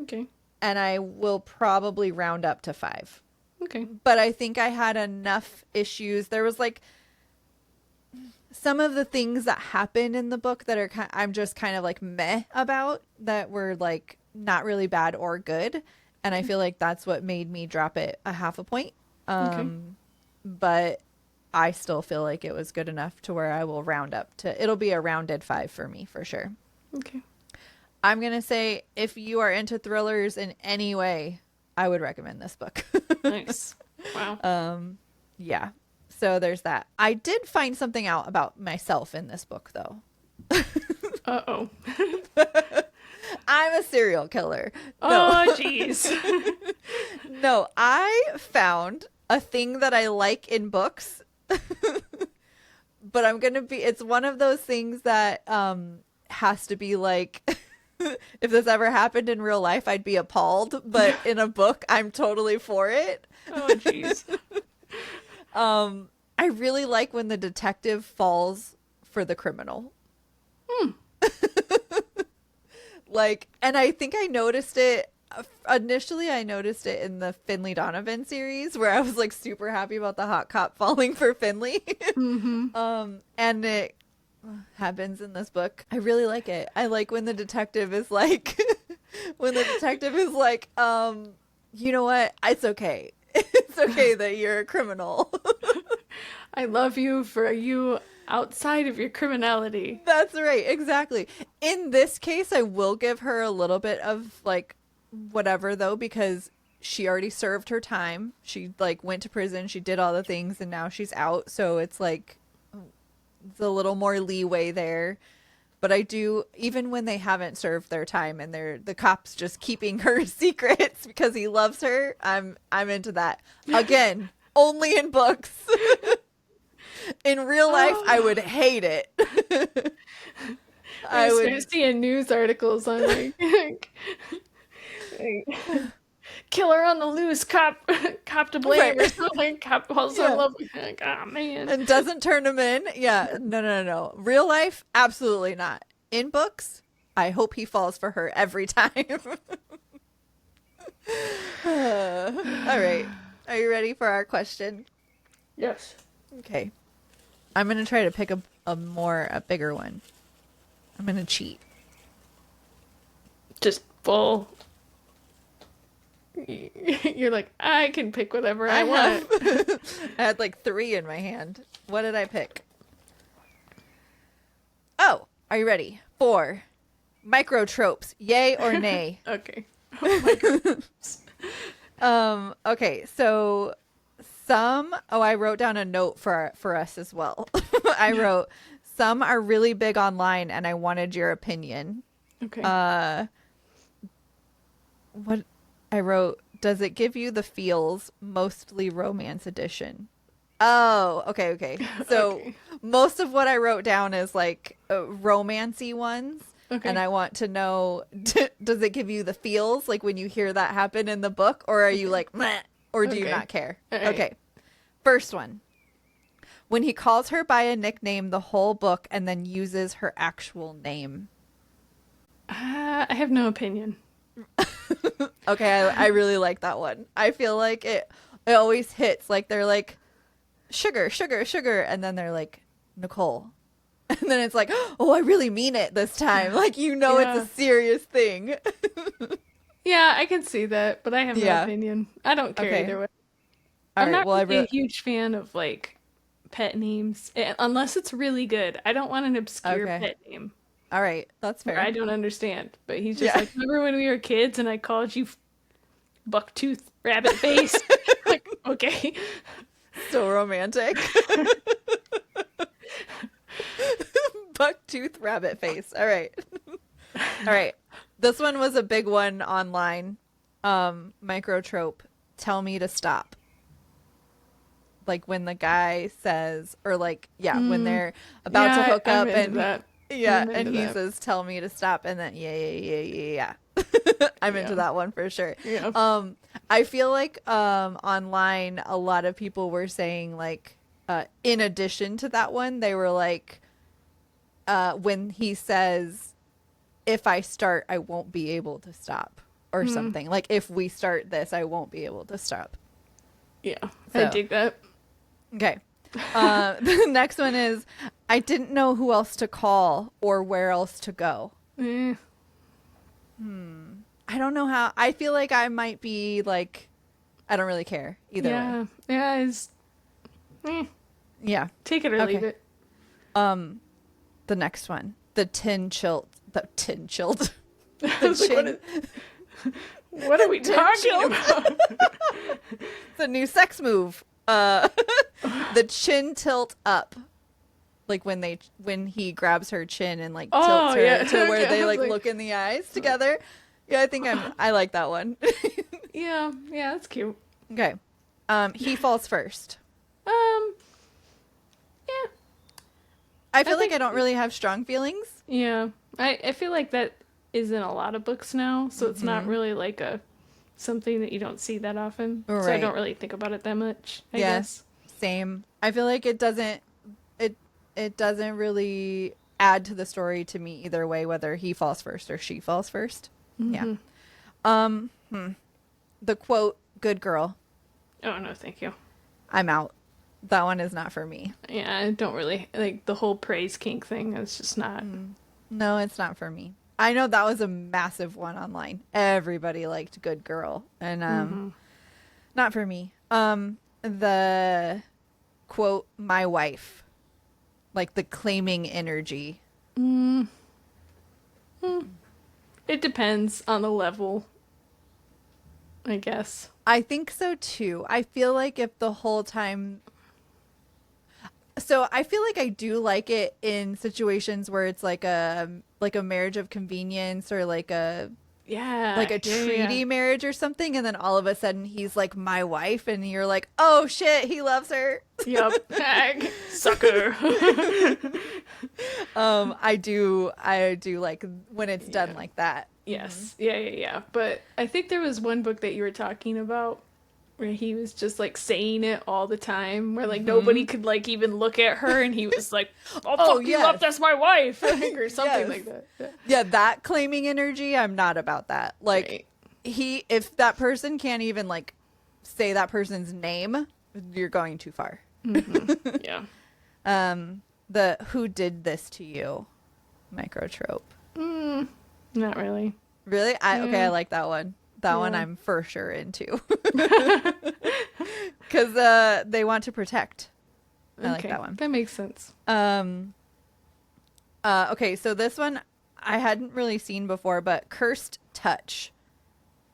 Okay. And I will probably round up to 5. Okay. But I think I had enough issues. There was like some of the things that happen in the book that I'm just kind of like meh about, that were like not really bad or good. And I feel like that's what made me drop it a 0.5 point. But I still feel like it was good enough to where I will round up to, it'll be a rounded 5 for me for sure. Okay. I'm going to say if you are into thrillers in any way, I would recommend this book. Nice. Wow. Yeah. So there's that. I did find something out about myself in this book though. Uh-oh. I'm a serial killer. Oh, jeez. No, I found a thing that I like in books, but it's one of those things that has to be like, if this ever happened in real life, I'd be appalled, but in a book, I'm totally for it. Oh, jeez. I really like when the detective falls for the criminal. Like, and I think I noticed it initially. I noticed it in the Finley Donovan series where I was like super happy about the hot cop falling for Finley. And it happens in this book. I really like it. I like when the detective is like, you know what? It's okay. It's okay that you're a criminal. I love you for you outside of your criminality. That's right. Exactly. In this case, I will give her a little bit of like whatever though, because she already served her time. She like went to prison. She did all the things and now she's out. So it's like, it's a little more leeway there. But I do, even when they haven't served their time and the cops just keeping her secrets because he loves her, I'm into that. Again, only in books. In real life, I would hate it. I would see news articles on like killer on the loose, cop to blame, or something. Cop falls in love with, like, oh man, and doesn't turn him in. Yeah, no. Real life, absolutely not. In books, I hope he falls for her every time. All right, are you ready for our question? Yes. Okay. I'm going to try to pick a bigger one. I'm going to cheat. Just full. You're like, I can pick whatever I want. I had like 3 in my hand. What did I pick? Oh, are you ready? 4. Micro-tropes. Yay or nay? Okay. Micro-tropes. Okay, so I wrote down a note for us as well. I wrote, some are really big online and I wanted your opinion. Okay. What I wrote, Does it give you the feels? Mostly romance edition. Oh, okay. So Okay. most of what I wrote down is like romancy ones. Okay. And I want to know, does it give you the feels like when you hear that happen in the book? Or are you like, meh, or do you not care? All right. Okay. First one. When he calls her by a nickname the whole book and then uses her actual name. I have no opinion. Okay, I really like that one. I feel like it always hits. Like they're like, sugar, and then they're like, Nicole. And then it's like, oh, I really mean it this time. Like, Yeah. it's a serious thing. Yeah, I can see that, but I have no Yeah. opinion. I don't care Okay. either way. All I'm right, not well, really a huge fan of like pet names, unless it's really good. I don't want an obscure Okay. pet name All right, that's where fair. I don't understand. But he's just Yeah. like, remember when we were kids and I called you Bucktooth Rabbit Face? Like, okay. So romantic. Bucktooth rabbit face. All right. All right. This one was a big one online. Micro-trope. Tell me to stop. Like when the guy says, or like, when they're about to hook I'm up into and that. yeah, I'm and into he that. says, tell me to stop. And then, yeah. I'm into that one for sure. Yeah. I feel like online, a lot of people were saying like, in addition to that one, they were like, when he says, if I start, I won't be able to stop or something. Like if we start this, I won't be able to stop. Yeah. So. I dig that. Okay. The next one is, I didn't know who else to call or where else to go. Eh. I don't know how. I feel like I might be like, I don't really care either Yeah. way. Yeah. It's, Yeah. take it or leave it. The next one, the tin chilled. I was like, what are we talking about? The new sex move. The chin tilt up. Like when he grabs her chin and like tilts her to where they like look in the eyes together. Yeah, I think I like that one. Yeah, that's cute. Okay. He falls first. Yeah. I feel like I don't really have strong feelings. Yeah. I feel like that is in a lot of books now, so it's not really like something that you don't see that often. So I Right. don't really think about it that much, I guess. Same. I feel like it doesn't really add to the story to me either way, whether he falls first or she falls first. Yeah. The quote, good girl. Oh, no, thank you. I'm out. That one is not for me. Yeah, I don't really like the whole praise kink thing. It's just not. No, it's not for me. I know that was a massive one online. Everybody liked good girl. And not for me. The quote, my wife. Like the claiming energy. It depends on the level, I guess. I think so too. I feel like if the whole time. So I feel like I do like it in situations where it's like a marriage of convenience or like a treaty marriage or something, and then all of a sudden he's like my wife, and you're like, oh shit, he loves her. Yep. Sucker. I do like when it's done like that. Yes. Yeah. But I think there was one book that you were talking about where he was just like saying it all the time, where like nobody could like even look at her, and he was like, "Oh, fuck you up, that's my wife," or something like that. Yeah, that claiming energy, I'm not about that. Like if that person can't even like say that person's name, you're going too far. Yeah. The who did this to you micro-trope. Not really. Really? I like that one. That one I'm for sure into. Because they want to protect. I like that one. That makes sense. Okay, so this one I hadn't really seen before, but cursed touch.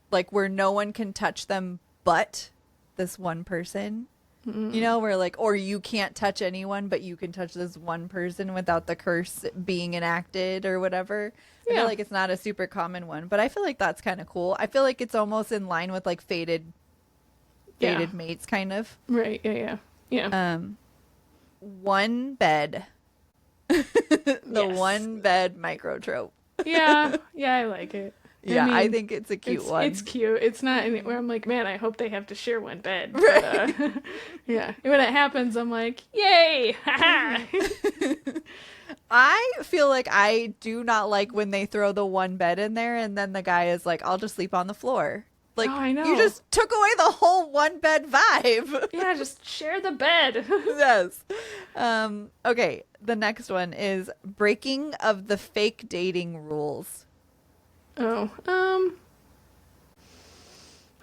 Like where no one can touch them but this one person. You know, where like, or you can't touch anyone, but you can touch this one person without the curse being enacted or whatever. I feel like it's not a super common one, but I feel like that's kind of cool. I feel like it's almost in line with like fated mates, kind of. Right. Yeah. One bed. One bed micro-trope. Yeah, I like it. Yeah, I mean, I think it's a cute one. It's cute. It's not where I'm like, man, I hope they have to share one bed. Right. But, yeah. When it happens, I'm like, yay! I feel like I do not like when they throw the one bed in there and then the guy is like, I'll just sleep on the floor. Like, I know. You just took away the whole one bed vibe. Yeah, just share the bed. Yes. Okay, the next one is breaking of the fake dating rules. Oh, I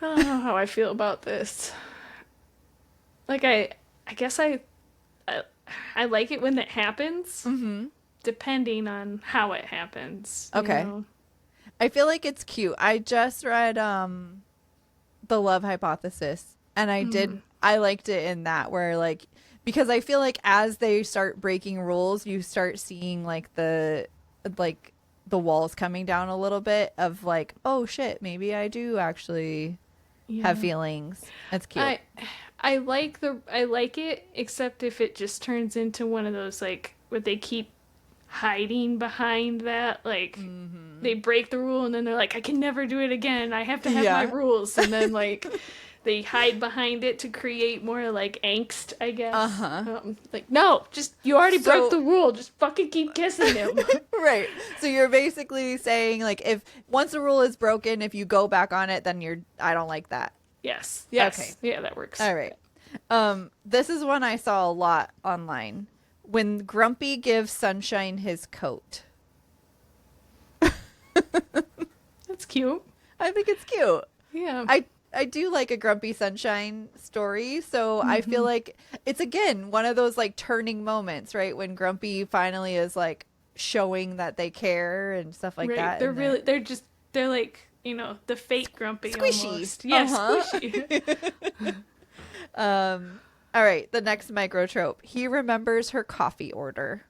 don't know how I feel about this. Like, I guess I like it when it happens, depending on how it happens. Okay. You know? I feel like it's cute. I just read The Love Hypothesis, and I liked it in that where like, because I feel like as they start breaking rules, you start seeing like the walls coming down a little bit of like, oh shit, maybe I do actually have feelings. That's cute. I like it, except if it just turns into one of those like where they keep hiding behind that, like they break the rule and then they're like, I can never do it again. I have to have my rules, and then like they hide behind it to create more like angst, I guess. Like, no, just you already broke the rule. Just fucking keep kissing him. Right. So you're basically saying like, if once a rule is broken, if you go back on it, then I don't like that. Yes. Okay. Yeah, that works. All right. This is one I saw a lot online. When Grumpy gives Sunshine his coat. That's cute. I think it's cute. Yeah. I do like a Grumpy Sunshine story, so I feel like it's again one of those like turning moments, right? When Grumpy finally is like showing that they care and stuff like that. They're like, you know, the fake Grumpy squishy. Almost. Yeah, squishy. All right, the next micro-trope. He remembers her coffee order.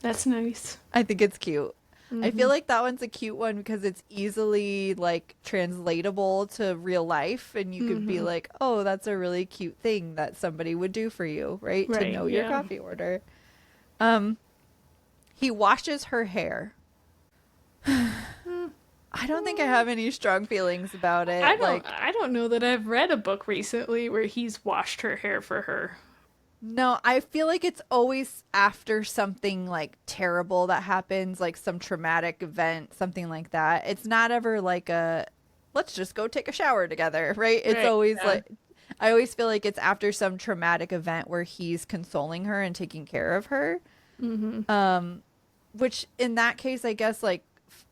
That's nice. I think it's cute. I feel like that one's a cute one because it's easily like translatable to real life, and you could be like, oh, that's a really cute thing that somebody would do for you, right? To know your coffee order. He washes her hair. I don't think I have any strong feelings about it. I don't know that I've read a book recently where he's washed her hair for her. No, I feel like it's always after something like terrible that happens, like some traumatic event, something like that. It's not ever like let's just go take a shower together, right? It's always like, I always feel like it's after some traumatic event where he's consoling her and taking care of her. Which in that case, I guess like,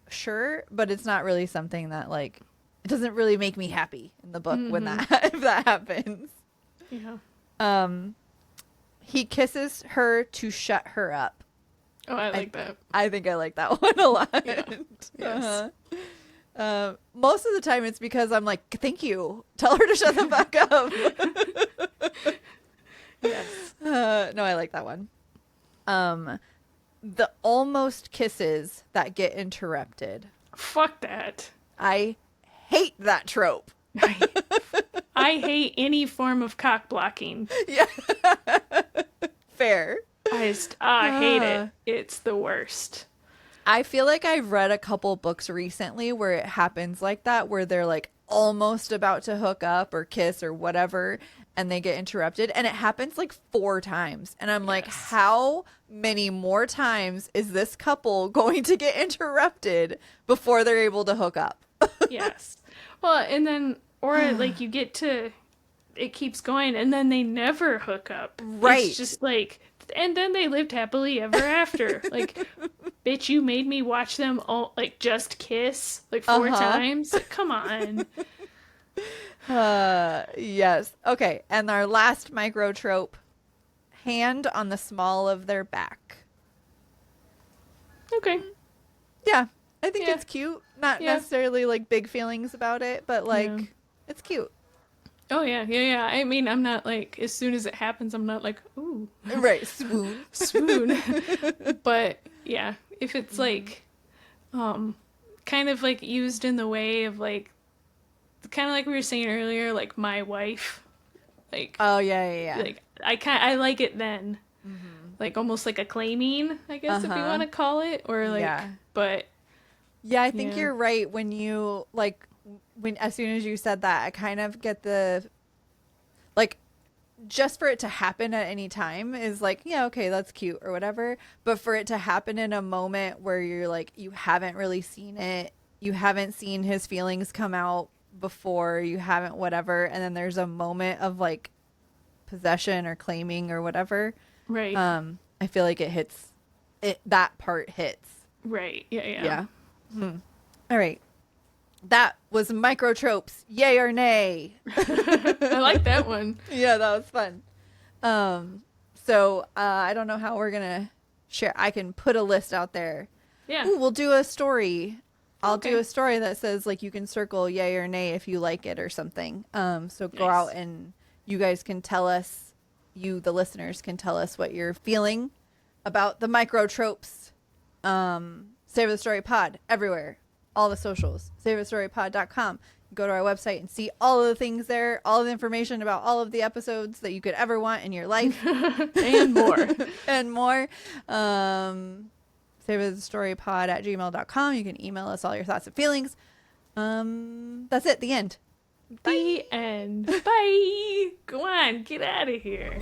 sure, but it's not really something that like, it doesn't really make me happy in the book when if that happens. Yeah. He kisses her to shut her up. Oh, I like that. I think I like that one a lot. Yeah. Yes. Most of the time it's because I'm like, thank you. Tell her to shut the fuck up. Yes. No, I like that one. The almost kisses that get interrupted. Fuck that. I hate that trope. I hate any form of cock blocking. Yeah. Fair. I hate it. It's the worst. I feel like I've read a couple books recently where it happens like that, where they're like almost about to hook up or kiss or whatever, and they get interrupted. And it happens like 4 times. And I'm like, how many more times is this couple going to get interrupted before they're able to hook up? Yes. Well, and then, or like you get to, it keeps going and then they never hook up. Right. It's just like, and then they lived happily ever after. Like, bitch, you made me watch them all, like, just kiss, like, 4 times. Like, come on. Yes. Okay. And our last micro-trope, hand on the small of their back. Okay. Yeah. I think it's cute. Not necessarily, like, big feelings about it, but, like, it's cute. Oh yeah. I mean, I'm not like, as soon as it happens, I'm not like, ooh, Right, swoon. swoon. But yeah, if it's like, kind of like used in the way of like, kind of like we were saying earlier, like my wife, like, Oh yeah. like I like it then, like almost like a claiming, I guess if you want to call it, or like, Yeah. but Yeah, I think yeah. you're right when you like when as soon as you said that, I kind of get the like just for it to happen at any time is like, yeah, okay, that's cute or whatever. But for it to happen in a moment where you're like, you haven't really seen it, you haven't seen his feelings come out before, you haven't whatever, and then there's a moment of like possession or claiming or whatever. Right. I feel like it hits it, that part hits. Right. Yeah. Yeah. All right. That was micro-tropes. Yay or nay? I like that one. Yeah, that was fun. So I don't know how we're gonna share. I can put a list out there. Yeah. Ooh, we'll do a story. I'll Okay. do a story that says like you can circle yay or nay if you like it or something. So go Nice. out and you guys can tell us. You, the listeners, can tell us what you're feeling about the micro-tropes. Save the Story Pod everywhere. All the socials. SaveTheStoryPod.com. Go to our website and see all of the things there, all of the information about all of the episodes that you could ever want in your life. And more. And more. SaveTheStoryPod@gmail.com. You can email us all your thoughts and feelings. That's it. The end. The end. Bye. Go on. Get out of here.